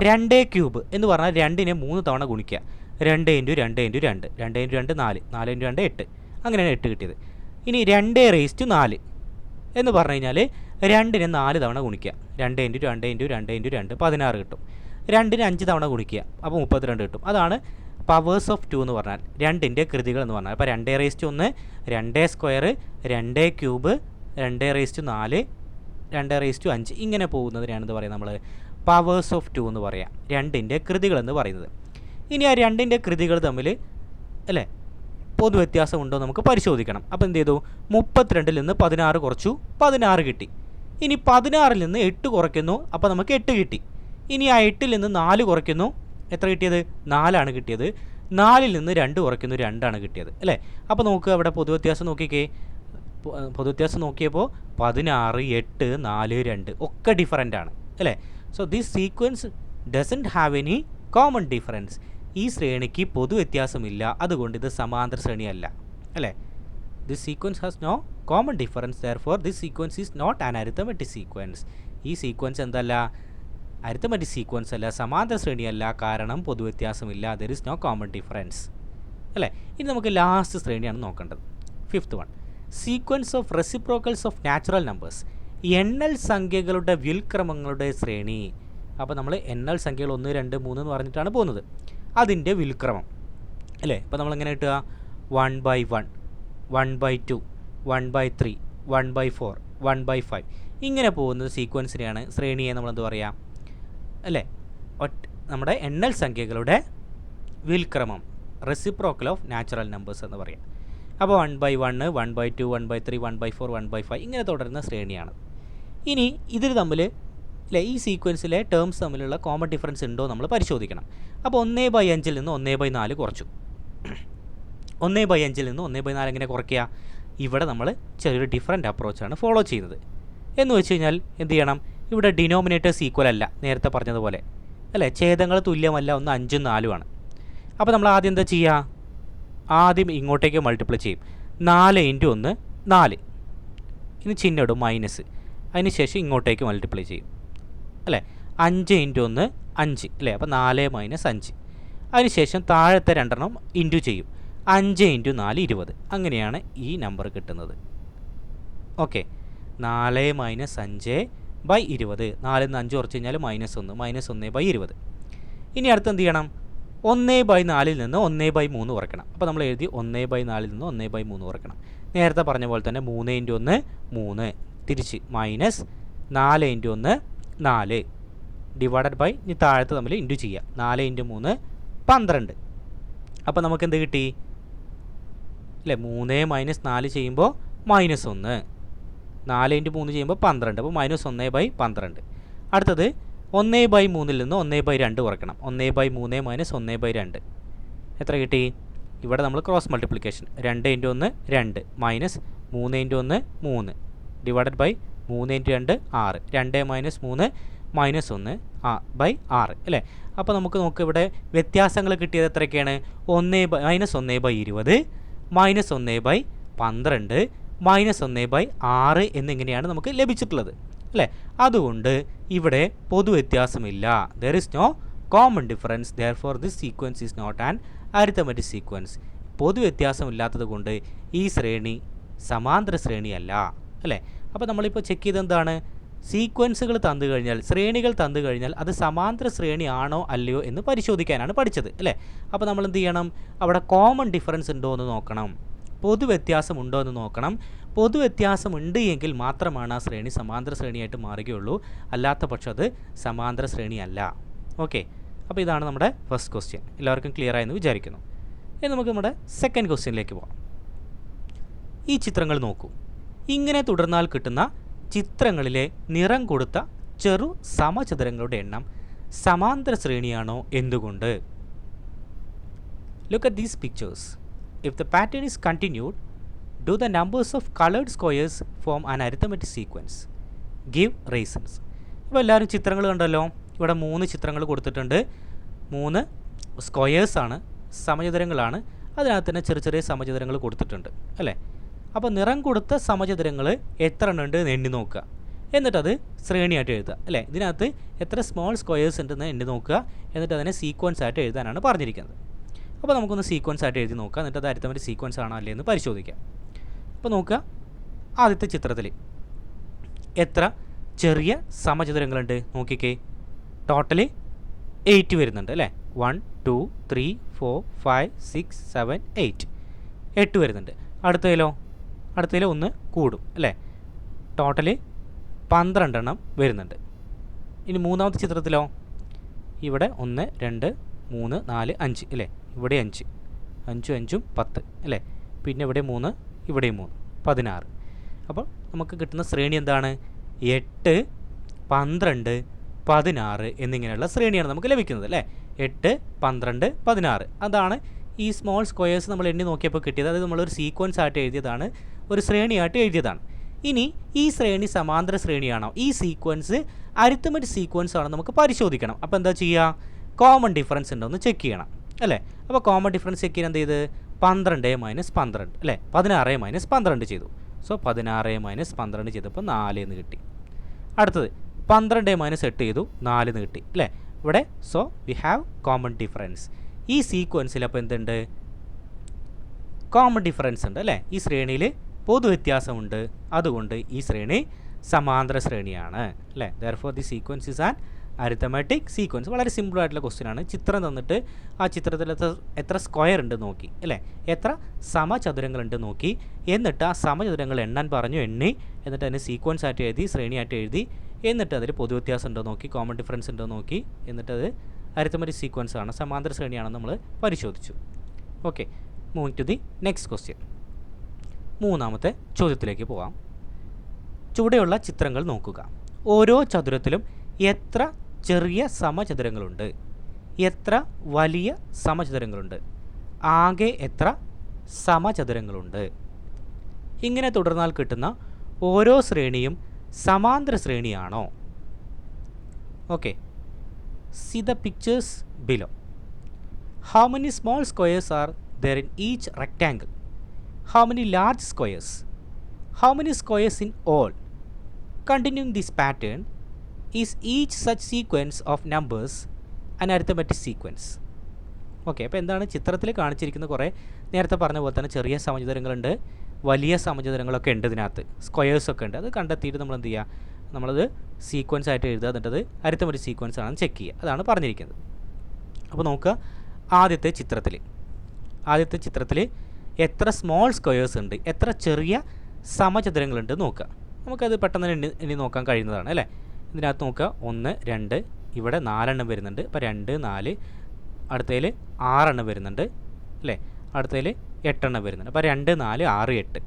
2³ എന്ന് പറഞ്ഞാൽ 2നെ 3 തവണ ഗുണിക്കുക. 2 × 2 × 2 2 × 2 4 4 × 2 8 അങ്ങനെയാണ് 8 കിട്ടിയത്. ഇനി 2/4 എന്ന് പറഞ്ഞു കഴിഞ്ഞാൽ 2നെ 4 തവണ ഗുണിക്കുക. 2 × 2 × 2 × 2 16 കിട്ടും. 2നെ 5 തവണ ഗുണിക്കുക, അപ്പോൾ 32 കിട്ടും. അതാണ് പവേഴ്സ് ഓഫ് 2 എന്ന് പറഞ്ഞാൽ, 2ൻ്റെ കൃതികൾ എന്ന് പറഞ്ഞാൽ. അപ്പോൾ 2/1 2 സ്ക്വയർ 2³ 2/4 2/5 ഇങ്ങനെ പോകുന്നതിനാണ് എന്ത് പറയുക? നമ്മൾ പവേഴ്സ് ഓഫ് 2 എന്ന് പറയാം, 2ൻ്റെ കൃതികൾ എന്ന് പറയുന്നത്. ഇനി ആ 2ൻ്റെ കൃതികൾ തമ്മിൽ അല്ലേ പൊതുവ്യത്യാസം ഉണ്ടോ നമുക്ക് പരിശോധിക്കണം. അപ്പോൾ എന്ത് ചെയ്തു? 32 നിന്ന് 16 കുറച്ചു, 16 കിട്ടി. ഇനി 16 നിന്ന് 8 കുറയ്ക്കുന്നു, അപ്പോൾ നമുക്ക് 8 കിട്ടി. ഇനി ആ 8 നിന്ന് 4 കുറയ്ക്കുന്നു, എത്ര കിട്ടിയത്? 4 കിട്ടിയത്. 4 നിന്ന് 2 കുറയ്ക്കുന്നു, 2 കിട്ടിയത് അല്ലേ? അപ്പോൾ നോക്കുക, ഇവിടെ പൊതുവ്യത്യാസം നോക്കിക്കേ. പൊതുവ്യത്യാസം നോക്കിയപ്പോൾ 16, 8, 4, 2 ഒക്കെ ഡിഫറൻ്റ് ആണ് അല്ലേ? So this sequence doesn't have any common difference. ഈ ശ്രേണിക്ക് പൊതുവ്യത്യാസമില്ല, അതുകൊണ്ട് ഇത് സമാന്തര ശ്രേണിയല്ല അല്ലേ? This sequence has no common difference, therefore this sequence is not an arithmetic sequence. ഈ സീക്വൻസ് എന്തല്ല? അരിത്തമെറ്റിക് സീക്വൻസ് അല്ല, സമാന്തര ശ്രേണിയല്ല. കാരണം പൊതുവ്യത്യാസമില്ല, there is no common difference അല്ലേ? ഇനി നമുക്ക് ലാസ്റ്റ് ശ്രേണിയാണ് നോക്കേണ്ടത്. 5th one, sequence of reciprocals of natural numbers. എണ്ണൽ സംഖ്യകളുടെ വ്യുൽക്രമങ്ങളുടെ ശ്രേണി. അപ്പോൾ നമ്മൾ എണ്ണൽ സംഖ്യകൾ 1, 2, 3 എന്ന് പറഞ്ഞിട്ടാണ് പോകുന്നത്. അതിൻ്റെ വ്യുൽക്രമം അല്ലേ? ഇപ്പോൾ നമ്മളെങ്ങനെ കിട്ടുക? 1/1 1/2 1/3 1/4 1/5 ഇങ്ങനെ പോകുന്നത് സീക്വൻസിനെയാണ്, ശ്രേണിയെ നമ്മളെന്ത് പറയാം അല്ലേ? നമ്മുടെ എണ്ണൽ സംഖ്യകളുടെ വ്യുൽക്രമം, റെസിപ്രോക്കൽ ഓഫ് നാച്ചുറൽ നമ്പേഴ്സ് എന്ന് പറയാം. അപ്പോൾ 1/1, 1/2, 1/3, 1/4, 1/5 ഇങ്ങനെ തുടരുന്ന ശ്രേണിയാണ്. ഇനി ഇതിൽ തമ്മിൽ അല്ലേ ഈ സീക്വൻസിലെ ടേംസ് തമ്മിലുള്ള കോമൺ ഡിഫറൻസ് ഉണ്ടോ നമ്മൾ പരിശോധിക്കണം. അപ്പോൾ 1/5 നിന്ന് 1/4 കുറച്ചു. 1/5 നിന്ന് 1/4 എങ്ങനെ കുറയ്ക്കുക? ഇവിടെ നമ്മൾ ചെറിയൊരു ഡിഫറൻറ്റ് അപ്രോച്ചാണ് ഫോളോ ചെയ്യുന്നത്. എന്ന് വെച്ച് കഴിഞ്ഞാൽ എന്ത് ചെയ്യണം? ഇവിടെ ഡിനോമിനേറ്റേഴ്സ് ഈക്വൽ അല്ല, നേരത്തെ പറഞ്ഞതുപോലെ അല്ലേ, ഛേദങ്ങൾ തുല്യമല്ല, 1 5 4 ആണ്. അപ്പോൾ നമ്മൾ ആദ്യം എന്താ ചെയ്യുക? ആദ്യം ഇങ്ങോട്ടേക്ക് മൾട്ടിപ്ലൈ ചെയ്യും. 4 × 1 4, ഇനി ചിഹ്നം ഇടും മൈനസ്, അതിന് ശേഷം ഇങ്ങോട്ടേക്ക് മൾട്ടിപ്ലൈ ചെയ്യും അല്ലേ. 5 × 1 5 അല്ലേ, അപ്പോൾ 4 - 5. അതിനുശേഷം താഴത്തെ രണ്ടെണ്ണം ഇൻറ്റു ചെയ്യും. 5 × 4 20. അങ്ങനെയാണ് ഈ നമ്പർ കിട്ടുന്നത്. ഓക്കെ, 4 - 5/20. 4 നിന്ന് 5 കുറച്ച് കഴിഞ്ഞാൽ -1, -1/20. ഇനി അടുത്ത് എന്ത് ചെയ്യണം? 1/4 നിന്ന് 1/3 കുറയ്ക്കണം. അപ്പോൾ നമ്മൾ എഴുതി 1/4 നിന്ന് 1/3 കുറയ്ക്കണം. നേരത്തെ പറഞ്ഞ പോലെ തന്നെ 3 × 1 3, തിരിച്ച് -4 × 1 4 ഡിവൈഡഡ് ബൈ ഇനി താഴത്ത് തമ്മിൽ ഇൻറ്റു ചെയ്യുക. 4 × 3 12. അപ്പോൾ നമുക്ക് എന്ത് കിട്ടി അല്ലേ? 3 - 4 ചെയ്യുമ്പോൾ -1, 4 × 3 ചെയ്യുമ്പോൾ 12, അപ്പോൾ -1/12. അടുത്തത് 1/3 നിന്ന് 1/2 കുറയ്ക്കണം. 1/3 - 1/2 എത്ര കിട്ടി? ഇവിടെ നമ്മൾ ക്രോസ് മൾട്ടിപ്ലിക്കേഷൻ 2 × 1 2 -3 × 1 3 ഡിവൈഡഡ് ബൈ 3 × 2 6, 2 - 3 -1/6 അല്ലേ. അപ്പോൾ നമുക്ക് നോക്ക് ഇവിടെ വ്യത്യാസങ്ങൾ കിട്ടിയത് എത്രയൊക്കെയാണ്? -1/20, -1/12, -1/6 എന്നിങ്ങനെയാണ് നമുക്ക് ലഭിച്ചിട്ടുള്ളത് അല്ലേ. അതുകൊണ്ട് ഇവിടെ പൊതുവ്യത്യാസമില്ല. There is no common difference, therefore this sequence is not an arithmetic sequence. പൊതുവ്യത്യാസമില്ലാത്തത് കൊണ്ട് ഈ ശ്രേണി സമാന്തര ശ്രേണിയല്ല അല്ലേ. അപ്പോൾ നമ്മളിപ്പോൾ ചെക്ക് ചെയ്ത് എന്താണ്? സീക്വൻസുകൾ തന്നു കഴിഞ്ഞാൽ, ശ്രേണികൾ തന്നു കഴിഞ്ഞാൽ അത് സമാന്തര ശ്രേണി ആണോ അല്ലയോ എന്ന് പരിശോധിക്കാനാണ് പഠിച്ചത് അല്ലേ. അപ്പോൾ നമ്മൾ എന്ത് ചെയ്യണം? അവിടെ കോമൺ ഡിഫറൻസ് ഉണ്ടോ എന്ന് നോക്കണം, പൊതുവ്യത്യാസം ഉണ്ടോ എന്ന് നോക്കണം. പൊതുവ്യത്യാസം ഉണ്ട് എങ്കിൽ മാത്രമാണ് ആ ശ്രേണി സമാന്തര ശ്രേണിയായിട്ട് മാറുകയുള്ളൂ. അല്ലാത്ത പക്ഷം അത് സമാന്തര ശ്രേണിയല്ല. ഓക്കെ, അപ്പോൾ ഇതാണ് നമ്മുടെ ഫസ്റ്റ് ക്വസ്റ്റ്യൻ. എല്ലാവർക്കും ക്ലിയർ ആയെന്ന് വിചാരിക്കുന്നു. ഇനി നമുക്ക് നമ്മുടെ സെക്കൻഡ് ക്വസ്റ്റ്യനിലേക്ക് പോകാം. ഈ ചിത്രങ്ങൾ നോക്കൂ. ഇങ്ങനെ തുടർന്നാൽ കിട്ടുന്ന ചിത്രങ്ങളിലെ നിറം കൊടുത്ത ചെറു സമചതുരങ്ങളുടെ എണ്ണം സമാന്തര ശ്രേണിയാണോ? എന്തുകൊണ്ട്? Look at these pictures. If the pattern is continued, do the numbers of colored squares form an arithmetic sequence? Give reasons. അപ്പോൾ എല്ലാവരും ചിത്രങ്ങൾ കണ്ടല്ലോ. ഇവിടെ 3 ചിത്രങ്ങൾ കൊടുത്തിട്ടുണ്ട്. 3 സ്ക്വയേഴ്സാണ്, സമചതുരങ്ങളാണ്. അതിനകത്ത് തന്നെ ചെറിയ ചെറിയ സമചതുരങ്ങൾ കൊടുത്തിട്ടുണ്ട് അല്ലേ. അപ്പോൾ നിറം കൊടുത്ത സമചതുരങ്ങൾ എത്ര എണ്ണം ഉണ്ട് എന്ന് എണ്ണി നോക്കുക. എന്നിട്ടത് ശ്രേണിയായിട്ട് എഴുതുക അല്ലേ. ഇതിനകത്ത് എത്ര സ്മോൾ സ്ക്വയേഴ്സ് ഉണ്ടെന്ന് എണ്ണി നോക്കുക. എന്നിട്ട് അതിനെ സീക്വൻസ് ആയിട്ട് എഴുതാനാണ് പറഞ്ഞിരിക്കുന്നത്. അപ്പോൾ നമുക്കൊന്ന് സീക്വൻസ് ആയിട്ട് എഴുതി നോക്കാം. എന്നിട്ട് അത് അരിത്തമെറ്റിക് സീക്വൻസ് ആണോ അല്ലേ എന്ന് പരിശോധിക്കാം. അപ്പോൾ നോക്കുക, ആദ്യത്തെ ചിത്രത്തിൽ എത്ര ചെറിയ സമചതുരങ്ങളുണ്ട് നോക്കിക്കേ. ടോട്ടൽ 8 വരുന്നുണ്ട് അല്ലേ. 1 2 3 4 5 6 7 8 8 വരുന്നുണ്ട്. അടുത്തതിലോ 1 കൂടും അല്ലേ. ടോട്ടൽ 12 എണ്ണം വരുന്നുണ്ട്. ഇനി മൂന്നാമത്തെ ചിത്രത്തിലോ ഇവിടെ 1 2 3 4 5 അല്ലേ. ഇവിടെ 5 5 5 10 അല്ലേ. പിന്നെ ഇവിടെ 3 ഇവിടെയും 3 16. അപ്പോൾ നമുക്ക് കിട്ടുന്ന ശ്രേണി എന്താണ്? 8 12 16 എന്നിങ്ങനെയുള്ള ശ്രേണിയാണ് നമുക്ക് ലഭിക്കുന്നത് അല്ലേ. 8 12 16 അതാണ് ഈ സ്മോൾ സ്ക്വയേഴ്സ് നമ്മൾ എണ്ണി നോക്കിയപ്പോൾ കിട്ടിയത്. അത് നമ്മളൊരു സീക്വൻസ് ആയിട്ട് എഴുതിയതാണ്, ഒരു ശ്രേണിയായിട്ട് എഴുതിയതാണ്. ഇനി ഈ ശ്രേണി സമാന്തര ശ്രേണിയാണോ, ഈ സീക്വൻസ് അരിത്തമെറ്റിക് സീക്വൻസ് ആണോ നമുക്ക് പരിശോധിക്കണം. അപ്പോൾ എന്താ ചെയ്യുക? കോമൺ ഡിഫറൻസ് ഉണ്ടോ എന്ന് ചെക്ക് ചെയ്യണം അല്ലേ. അപ്പോൾ കോമൺ ഡിഫറൻസ് ചെക്ക് ചെയ്യാൻ എന്ത് ചെയ്ത്? 12 - 12 അല്ലേ. 16 - 12 ചെയ്തു. സോ 16 - 12 ചെയ്തപ്പോൾ 4 എന്ന് കിട്ടി. അടുത്തത് 12 - 8 ചെയ്തു, 4 എന്ന് കിട്ടി അല്ലേ. ഇവിടെ so we have common difference. ഈ സീക്വൻസിൽ അപ്പോൾ എന്തുണ്ട്? കോമൺ ഡിഫറൻസ് ഉണ്ട് അല്ലേ. ഈ ശ്രേണിയിൽ പൊതുവ്യത്യാസമുണ്ട്. അതുകൊണ്ട് ഈ ശ്രേണി സമാന്തര ശ്രേണിയാണ് അല്ലേ. Therefore the sequence is an arithmetic sequence. വളരെ സിമ്പിൾ ആയിട്ടുള്ള ക്വസ്റ്റ്യൻ ആണ്. ചിത്രം തന്നിട്ട് ആ ചിത്രത്തിൽ എത്ര സ്ക്വയർ ഉണ്ട് നോക്കി അല്ലേ, എത്ര സമചതുരങ്ങളുണ്ട് നോക്കി, എന്നിട്ട് ആ സമചതുരങ്ങൾ എണ്ണാൻ പറഞ്ഞു, എണ്ണി, എന്നിട്ട് അതിന് സീക്വൻസ് ആയിട്ട് എഴുതി, ശ്രേണിയായിട്ട് എഴുതി, എന്നിട്ട് അതിൽ പൊതുവ്യത്യാസം ഉണ്ടോ നോക്കി, കോമൺ ഡിഫറൻസ് ഉണ്ടോ നോക്കി, എന്നിട്ട് അത് അരിത്തമെറ്റിക് സീക്വൻസ് ആണ്, സമാന്തര ശ്രേണിയാണെന്ന് നമ്മൾ പരിശോധിച്ചു. Okay, moving to the next question. മൂന്നാമത്തെ ചോദ്യത്തിലേക്ക് പോകാം. ചുവടെയുള്ള ചിത്രങ്ങൾ നോക്കുക. ഓരോ ചതുരത്തിലും എത്ര ചെറിയ സമചതുരങ്ങളുണ്ട്, എത്ര വലിയ സമചതുരങ്ങളുണ്ട്, ആകെ എത്ര സമചതുരങ്ങളുണ്ട്? ഇങ്ങനെ തുടർന്നാൽ കിട്ടുന്ന ഓരോ ശ്രേണിയും സമാന്തര ശ്രേണിയാണോ? Okay, see the pictures below. How many small squares are there in each rectangle? How many large squares? How many squares in all? Continuing this pattern, is each such sequence of numbers an arithmetic sequence? Okay, അപ്പോൾ എന്താണ് ചിത്രത്തിൽ കാണിച്ചിരിക്കുന്ന കുറേ നേരത്തെ പറഞ്ഞ പോലെ തന്നെ ചെറിയ സമചതുരങ്ങളുണ്ട്, വലിയ സമചതുരങ്ങളൊക്കെ ഉണ്ട്, ഇതിനകത്ത് സ്ക്വയേഴ്സൊക്കെ ഉണ്ട്. അത് കണ്ടെത്തിയിട്ട് നമ്മൾ എന്ത് ചെയ്യുക, നമ്മളത് സീക്വൻസ് ആയിട്ട് എഴുതുക, എന്നിട്ടത് അരിത്തമെറ്റിക് സീക്വൻസ് ആണെന്ന് ചെക്ക് ചെയ്യുക. അതാണ് പറഞ്ഞിരിക്കുന്നത്. അപ്പോൾ നോക്കുക, ആദ്യത്തെ ചിത്രത്തിൽ എത്ര സ്മോൾ സ്ക്വയേഴ്സ് ഉണ്ട്, എത്ര ചെറിയ സമചതുരങ്ങളുണ്ട് നോക്കുക. നമുക്കത് പെട്ടെന്ന് ഇനി നോക്കാൻ കഴിയുന്നതാണ് അല്ലേ. ഇതിനകത്ത് നോക്കുക, 1 2, ഇവിടെ 4 എണ്ണം വരുന്നുണ്ട്. അപ്പോൾ 2 4, അടുത്തതിൽ 6 എണ്ണം വരുന്നുണ്ട് അല്ലേ, അടുത്തതിൽ 8 എണ്ണം വരുന്നുണ്ട്. അപ്പോൾ 2 4 6 8.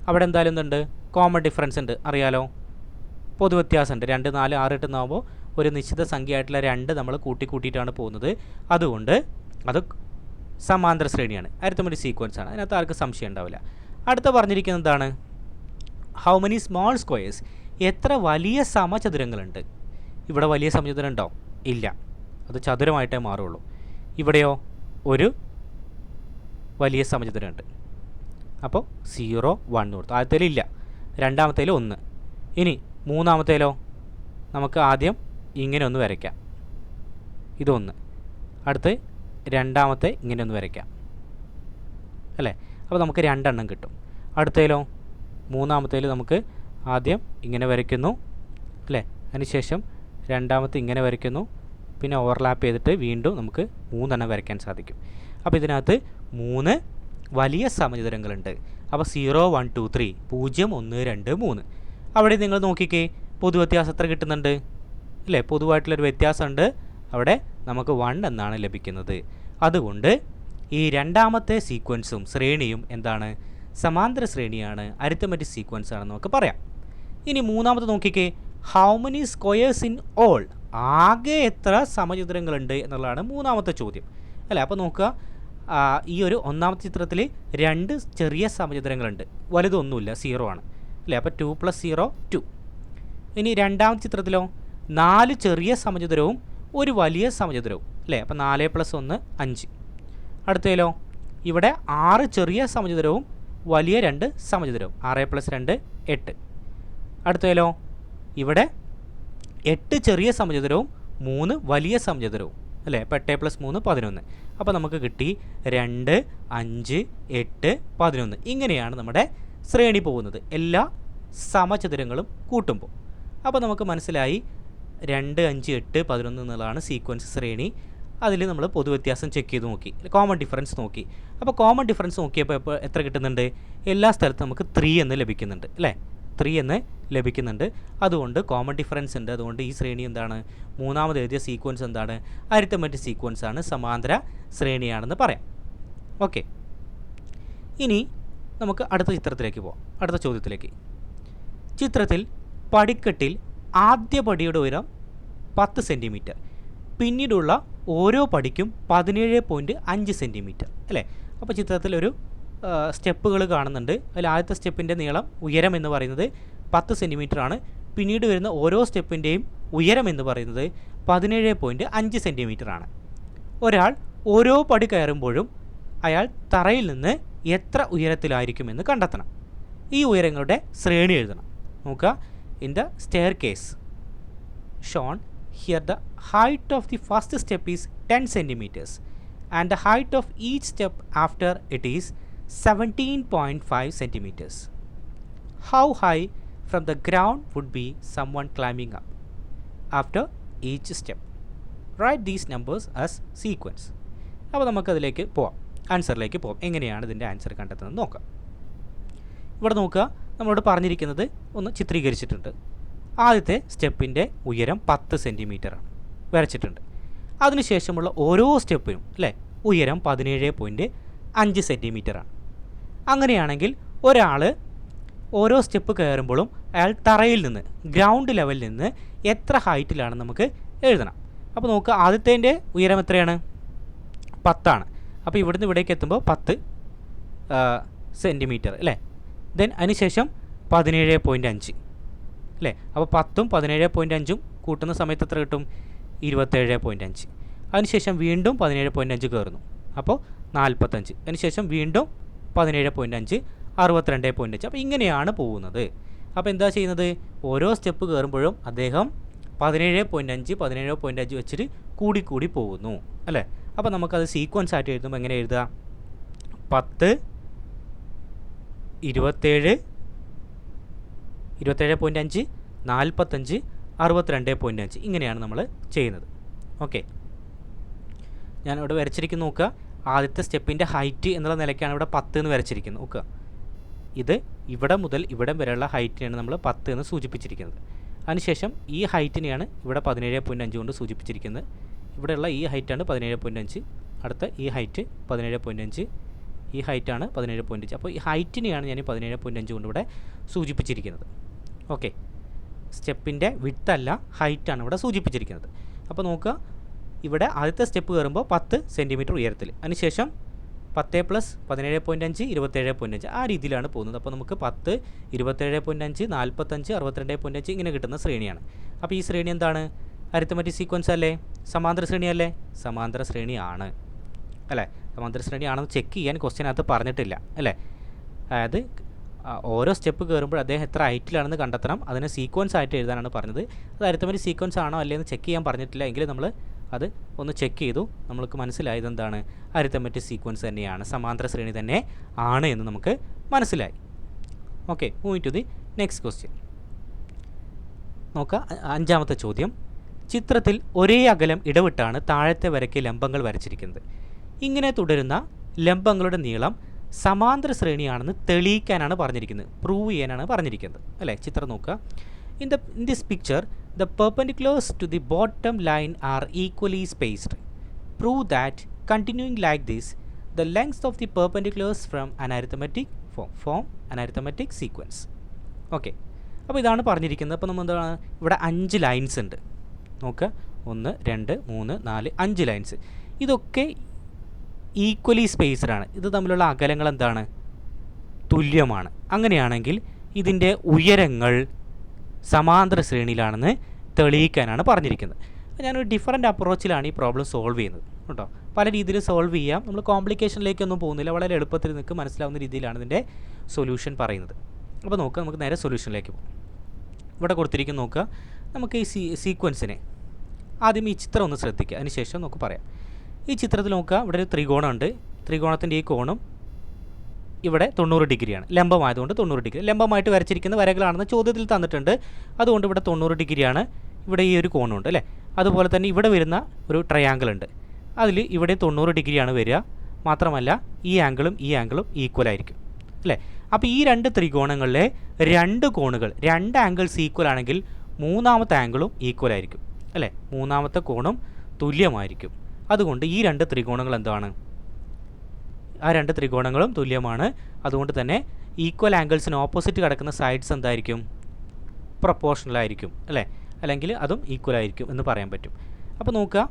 അവിടെ എന്തായാലും എന്തുണ്ട്, കോമൺ ഡിഫറൻസ് ഉണ്ട്, അറിയാലോ, പൊതുവ്യത്യാസമുണ്ട്. 2 4 6 8 എന്നാകുമ്പോൾ ഒരു നിശ്ചിത സംഖ്യയായിട്ടുള്ള 2 നമ്മൾ കൂട്ടിയിട്ടാണ് പോകുന്നത്. അതുകൊണ്ട് അത് സമാന്തര ശ്രേണിയാണ്, അരിത്തമെറ്റിക് സീക്വൻസ് ആണ്. അതിനകത്ത് ആർക്കും സംശയം ഉണ്ടാവില്ല. അടുത്ത പറഞ്ഞിരിക്കുന്നത് എന്താണ്, ഹൗ മെനി സ്മോൾ സ്ക്വയേഴ്സ്, എത്ര വലിയ സമചതുരങ്ങളുണ്ട്. ഇവിടെ വലിയ സമചതുരം ഉണ്ടോ? ഇല്ല, അത് ചതുരമായിട്ടേ മാറുള്ളൂ. ഇവിടെയോ ഒരു വലിയ സമചതുരമുണ്ട്. അപ്പോൾ 0 1 കൊടുത്തു. ആദ്യത്തേലും ഇല്ല, രണ്ടാമത്തേലും 1. ഇനി മൂന്നാമത്തേലോ, നമുക്ക് ആദ്യം ഇങ്ങനെ ഒന്ന് വരയ്ക്കാം, ഇതൊന്ന്, അടുത്ത് രണ്ടാമത്തെ ഇങ്ങനെ ഒന്ന് വരയ്ക്കാം അല്ലേ. അപ്പോൾ നമുക്ക് 2 എണ്ണം കിട്ടും. അടുത്തേലോ, മൂന്നാമത്തേൽ നമുക്ക് ആദ്യം ഇങ്ങനെ വരയ്ക്കുന്നു അല്ലേ, അതിനുശേഷം രണ്ടാമത്തെ ഇങ്ങനെ വരയ്ക്കുന്നു, പിന്നെ ഓവർലാപ്പ് ചെയ്തിട്ട് വീണ്ടും നമുക്ക് 3 എണ്ണം വരയ്ക്കാൻ സാധിക്കും. അപ്പോൾ ഇതിനകത്ത് 3 വലിയ സമചതുരങ്ങളുണ്ട്. അപ്പോൾ 0 1 2 3, 0 1 2 3. അവിടെ നിങ്ങൾ നോക്കിക്കേ, പൊതുവ്യത്യാസം എത്ര കിട്ടുന്നുണ്ട് അല്ലേ, പൊതുവായിട്ടുള്ളൊരു വ്യത്യാസമുണ്ട്. അവിടെ നമുക്ക് 1 എന്നാണ് ലഭിക്കുന്നത്. അതുകൊണ്ട് ഈ രണ്ടാമത്തെ സീക്വൻസും ശ്രേണിയും എന്താണ്, സമാന്തര ശ്രേണിയാണ്, അരിത്തമെറ്റിക് സീക്വൻസ് ആണെന്ന് നമുക്ക് പറയാം. ഇനി മൂന്നാമത്തെ നോക്കിക്കേ, how many squares in all, ആകെ എത്ര സമചതുരങ്ങളുണ്ട് എന്നുള്ളതാണ് മൂന്നാമത്തെ ചോദ്യം അല്ലേ. അപ്പോൾ നോക്കുക, ഈ ഒരു ഒന്നാമത്തെ ചിത്രത്തിൽ 2 ചെറിയ സമചതുരങ്ങളുണ്ട്, വലുതൊന്നുമില്ല, 0 ആണ് അല്ലേ. അപ്പോൾ 2 + 0 2. ഇനി രണ്ടാമത്തെ ചിത്രത്തിലോ 4 ചെറിയ സമചതുരവും ഒരു വലിയ സമചതുരവും അല്ലേ. അപ്പോൾ 4 + 1 5. അടുത്തതിലോ ഇവിടെ 6 ചെറിയ സമചതുരവും വലിയ 2 സമചതുരവും, 6 + 2 8. അടുത്തതിലോ ഇവിടെ 8 ചെറിയ സമചതുരവും 3 വലിയ സമചതുരവും അല്ലേ. അപ്പോൾ 8 + 3 11. അപ്പോൾ നമുക്ക് കിട്ടി 2 5 8 11. ഇങ്ങനെയാണ് നമ്മുടെ ശ്രേണി പോകുന്നത്, എല്ലാ സമചതുരങ്ങളും കൂട്ടുമ്പോൾ. അപ്പോൾ നമുക്ക് മനസ്സിലായി 2 5 8 11 എന്നുള്ളതാണ് സീക്വൻസ് ശ്രേണി. അതിൽ നമ്മൾ പൊതുവ്യത്യാസം ചെക്ക് ചെയ്ത് നോക്കി, കോമൺ ഡിഫറൻസ് നോക്കി. അപ്പോൾ കോമൺ ഡിഫറൻസ് നോക്കിയപ്പോൾ ഇപ്പോൾ എത്ര കിട്ടുന്നുണ്ട്, എല്ലാ സ്ഥലത്തും നമുക്ക് 3 എന്ന് ലഭിക്കുന്നുണ്ട് അല്ലേ, 3 എന്ന് ലഭിക്കുന്നുണ്ട്. അതുകൊണ്ട് കോമൺ ഡിഫറൻസ് ഉണ്ട്. അതുകൊണ്ട് ഈ ശ്രേണി എന്താണ്, മൂന്നാമത് എഴുതിയ സീക്വൻസ് എന്താണ്, അരിത്തമെറ്റിക് സീക്വൻസ് ആണ്, സമാന്തര ശ്രേണിയാണെന്ന് പറയാം. ഓക്കെ, ഇനി നമുക്ക് അടുത്ത ചിത്രത്തിലേക്ക് പോകാം, അടുത്ത ചോദ്യത്തിലേക്ക്. ചിത്രത്തിൽ പടിക്കെട്ടിൽ ആദ്യ പടിയുടെ ഉയരം 10 സെൻറ്റിമീറ്റർ, പിന്നീടുള്ള ഓരോ പടിക്കും 17.5 സെൻറ്റിമീറ്റർ അല്ലേ. അപ്പോൾ ചിത്രത്തിലൊരു സ്റ്റെപ്പുകൾ കാണുന്നുണ്ട്. അതിൽ ആദ്യത്തെ സ്റ്റെപ്പിൻ്റെ ഉയരം എന്ന് പറയുന്നത് 10 സെൻറ്റിമീറ്റർ ആണ്. പിന്നീട് വരുന്ന ഓരോ സ്റ്റെപ്പിൻ്റെയും ഉയരം എന്ന് പറയുന്നത് 17.5 സെൻറ്റിമീറ്റർ ആണ്. ഒരാൾ ഓരോ പടി കയറുമ്പോഴും അയാൾ തറയിൽ നിന്ന് എത്ര ഉയരത്തിലായിരിക്കുമെന്ന് കണ്ടെത്തണം. ഈ ഉയരങ്ങളുടെ ശ്രേണി എഴുതണം. നോക്കുക, in the staircase shown here, the height of the first step is 10 centimeters and the height of each step after it is 17.5 centimeters. How high from the ground would be someone climbing up after each step? Write these numbers as sequence. അപ്പോൾ നമുക്കതിലേക്ക് പോവാം, ആൻസറിലേക്ക് പോകാം. എങ്ങനെയാണ് ഇതിൻ്റെ ആൻസർ കണ്ടെത്തുന്നത് നോക്കാം. ഇവിടെ നോക്കുക, നമ്മളോട് പറഞ്ഞിരിക്കുന്നത് ഒന്ന് ചിത്രീകരിച്ചിട്ടുണ്ട്. ആദ്യത്തെ സ്റ്റെപ്പിൻ്റെ ഉയരം 10 സെൻറ്റിമീറ്ററാണ്, വരച്ചിട്ടുണ്ട്. അതിനുശേഷമുള്ള ഓരോ സ്റ്റെപ്പിനും അല്ലേ ഉയരം 17.5 സെൻറ്റിമീറ്ററാണ്. അങ്ങനെയാണെങ്കിൽ ഒരാൾ ഓരോ സ്റ്റെപ്പ് കയറുമ്പോഴും അയാൾ തറയിൽ നിന്ന് ഗ്രൗണ്ട് ലെവലിൽ നിന്ന് എത്ര ഹൈറ്റിലാണ് നമുക്ക് എഴുതണം. അപ്പോൾ നോക്കുക, ആദ്യത്തേൻ്റെ ഉയരം എത്രയാണ്? 10 അപ്പോൾ ഇവിടുന്ന് ഇവിടേക്ക് എത്തുമ്പോൾ 10 സെൻറ്റിമീറ്റർ അല്ലേ. ദെൻ അതിനുശേഷം 17.5 അല്ലേ. അപ്പോൾ 10ഉം 17.5ഉം കൂട്ടുന്ന സമയത്ത് എത്ര കിട്ടും? 27.5. അതിനുശേഷം വീണ്ടും 17.5 കയറുന്നു, അപ്പോൾ 45. അതിനുശേഷം വീണ്ടും 17.5, 62.5. അപ്പോൾ ഇങ്ങനെയാണ് പോകുന്നത്. അപ്പോൾ എന്താ ചെയ്യുന്നത്? ഓരോ സ്റ്റെപ്പ് കയറുമ്പോഴും അദ്ദേഹം 17.5 വെച്ചിട്ട് കൂടി പോകുന്നു അല്ലേ. അപ്പോൾ നമുക്കത് സീക്വൻസ് ആയിട്ട് എഴുതുമ്പോൾ എങ്ങനെ എഴുതുക? 10, 27, 27.5, 45, 62.5 ഇങ്ങനെയാണ് നമ്മൾ ചെയ്യുന്നത്. ഓക്കെ, ഞാനിവിടെ വരച്ചിരിക്കുന്നു. നോക്കുക, ആദ്യത്തെ സ്റ്റെപ്പിൻ്റെ ഹൈറ്റ് എന്നുള്ള നിലയ്ക്കാണ് ഇവിടെ 10 എന്ന് വരച്ചിരിക്കുന്നത്. നോക്കുക, ഇത് ഇവിടെ മുതൽ ഇവിടം വരെയുള്ള ഹൈറ്റിനെയാണ് നമ്മൾ 10 എന്ന് സൂചിപ്പിച്ചിരിക്കുന്നത്. അതിനുശേഷം ഈ ഹൈറ്റിനെയാണ് ഇവിടെ 17.5 കൊണ്ട് സൂചിപ്പിച്ചിരിക്കുന്നത്. ഇവിടെയുള്ള ഈ ഹൈറ്റാണ് 17.5, അടുത്ത ഈ ഹൈറ്റ് 17.5, ഈ ഹൈറ്റാണ് 17.5. അപ്പോൾ ഈ ഹൈറ്റിനെയാണ് ഞാൻ 17.5 കൊണ്ട് ഇവിടെ സൂചിപ്പിച്ചിരിക്കുന്നത്. ഓക്കെ, സ്റ്റെപ്പിൻ്റെ വിഡ്ത്തല്ല, ഹൈറ്റാണ് ഇവിടെ സൂചിപ്പിച്ചിരിക്കുന്നത്. അപ്പോൾ നോക്കുക, ഇവിടെ ആദ്യത്തെ സ്റ്റെപ്പ് കയറുമ്പോൾ 10 സെൻറ്റിമീറ്റർ ഉയരത്തിൽ, അതിനുശേഷം 10 + 17.5, 27.5 ആ രീതിയിലാണ് പോകുന്നത്. അപ്പോൾ നമുക്ക് 10, 27.5, 45, 62.5 ഇങ്ങനെ കിട്ടുന്ന ശ്രേണിയാണ്. അപ്പോൾ ഈ ശ്രേണി എന്താണ്? അരിത്തമെറ്റിക് സീക്വൻസ് അല്ലേ? സമാന്തര ശ്രേണി അല്ലേ? സമാന്തര ശ്രേണിയാണ് അല്ലേ. സമാന്തര ശ്രേണിയാണെന്ന് ചെക്ക് ചെയ്യാൻ ക്വസ്റ്റ്യനകത്ത് പറഞ്ഞിട്ടില്ല അല്ലേ. അതായത് ഓരോ സ്റ്റെപ്പ് കയറുമ്പോൾ അദ്ദേഹം എത്ര ഹൈറ്റിലാണെന്ന് കണ്ടെത്തണം, അതിനെ സീക്വൻസ് ആയിട്ട് എഴുതാനാണ് പറഞ്ഞത്. അത് അരിത്തമെറ്റിക് സീക്വൻസ് ആണോ അല്ലേ എന്ന് ചെക്ക് ചെയ്യാൻ പറഞ്ഞിട്ടില്ല. എങ്കിൽ നമ്മൾ അത് ഒന്ന് ചെക്ക് ചെയ്തു, നമ്മൾക്ക് മനസ്സിലായത് എന്താണ്? അരിത്തമെറ്റിക് സീക്വൻസ് തന്നെയാണ്, സമാന്തര ശ്രേണി തന്നെ ആണ് എന്ന് നമുക്ക് മനസ്സിലായി. Okay, moving to the next question. നോക്കുക, 5ാമത്തെ ചോദ്യം. ചിത്രത്തിൽ ഒരേ അകലം ഇടവിട്ടാണ് താഴത്തെ വരയ്ക്ക് ലംബങ്ങൾ വരച്ചിരിക്കുന്നത്. ഇങ്ങനെ തുടരുന്ന ലംബങ്ങളുടെ നീളം സമാന്തര ശ്രേണിയാണെന്ന് തെളിയിക്കാനാണ് പറഞ്ഞിരിക്കുന്നത്, പ്രൂവ് ചെയ്യാനാണ് പറഞ്ഞിരിക്കുന്നത് അല്ലേ. ചിത്രം നോക്കുക. In this picture the perpendiculars to the bottom line are equally spaced. Prove that continuing like this, the lengths of the perpendiculars from an arithmetic form an arithmetic sequence. Okay, അപ്പോൾ ഇതാണ് പറഞ്ഞിരിക്കുന്നത്. അപ്പോൾ നമ്മൾ എന്താണ്, ഇവിടെ 5 ലൈൻസ് ഉണ്ട്. നോക്കുക, 1, 2, 3, 4, 5 ലൈൻസ്. ഇതൊക്കെ ഈക്വലി സ്പേസ്ഡ് ആണ്. ഇത് തമ്മിലുള്ള അകലങ്ങൾ എന്താണ്? തുല്യമാണ്. അങ്ങനെയാണെങ്കിൽ ഇതിൻ്റെ ഉയരങ്ങൾ സമാന്തര ശ്രേണിയിലാണെന്ന് തെളിയിക്കാനാണ് പറഞ്ഞിരിക്കുന്നത്. ഞാനൊരു ഡിഫറൻറ്റ് അപ്രോച്ചിലാണ് ഈ പ്രോബ്ലം സോൾവ് ചെയ്യുന്നത് കേട്ടോ. പല രീതിയിൽ സോൾവ് ചെയ്യാം, നമ്മൾ കോംപ്ലിക്കേഷനിലേക്കൊന്നും പോകുന്നില്ല, വളരെ എളുപ്പത്തിൽ നിങ്ങൾക്ക് മനസ്സിലാവുന്ന രീതിയിലാണ് ഇതിൻ്റെ സൊല്യൂഷൻ പറയുന്നത്. അപ്പോൾ നോക്കുക, നമുക്ക് നേരെ സൊല്യൂഷനിലേക്ക് പോകും. ഇവിടെ കൊടുത്തിരിക്കുന്ന നോക്കുക, നമുക്ക് ഈ സീക്വൻസിനെ ആദ്യം ഈ ചിത്രം ഒന്ന് ശ്രദ്ധിക്കുക, അതിനുശേഷം നമുക്ക് പറയാം. ഈ ചിത്രത്തിൽ നോക്കുക, ഇവിടെ ഒരു ത്രികോണമുണ്ട്. ത്രികോണത്തിൻ്റെ ഈ കോണും ഇവിടെ 90 ഡിഗ്രിയാണ്, ലംബമായതുകൊണ്ട് 90 ഡിഗ്രി. ലംബമായിട്ട് വരച്ചിരിക്കുന്ന വരകളാണെന്ന് ചോദ്യത്തിൽ തന്നിട്ടുണ്ട്, അതുകൊണ്ട് ഇവിടെ 90 ഡിഗ്രിയാണ്. ഇവിടെ ഈ ഒരു കോണുണ്ട് അല്ലേ. അതുപോലെ തന്നെ ഇവിടെ വരുന്ന ഒരു ട്രയാങ്കിൾ ഉണ്ട്, അതിൽ ഇവിടെ 90 ഡിഗ്രിയാണ് വരിക. മാത്രമല്ല ഈ ആംഗിളും ഈക്വൽ ആയിരിക്കും അല്ലേ. അപ്പോൾ ഈ 2 ത്രികോണങ്ങളിലെ 2 കോണുകൾ, 2 ആംഗിൾസ് ഈക്വൽ ആണെങ്കിൽ 3ാമത്തെ ആംഗിളും ഈക്വൽ ആയിരിക്കും അല്ലേ. 3ാമത്തെ കോണും തുല്യമായിരിക്കും. അതുകൊണ്ട് ഈ 2 ത്രികോണങ്ങൾ എന്താണ്? ആ 2 ത്രികോണങ്ങളും തുല്യമാണ്. അതുകൊണ്ട് തന്നെ ഈക്വൽ ആംഗിൾസിന് ഓപ്പോസിറ്റ് കിടക്കുന്ന സൈഡ്സ് എന്തായിരിക്കും? പ്രൊപ്പോർഷണൽ ആയിരിക്കും അല്ലേ, അല്ലെങ്കിൽ അതും ഈക്വൽ ആയിരിക്കും എന്ന് പറയാൻ പറ്റും. അപ്പോൾ നോക്കുക,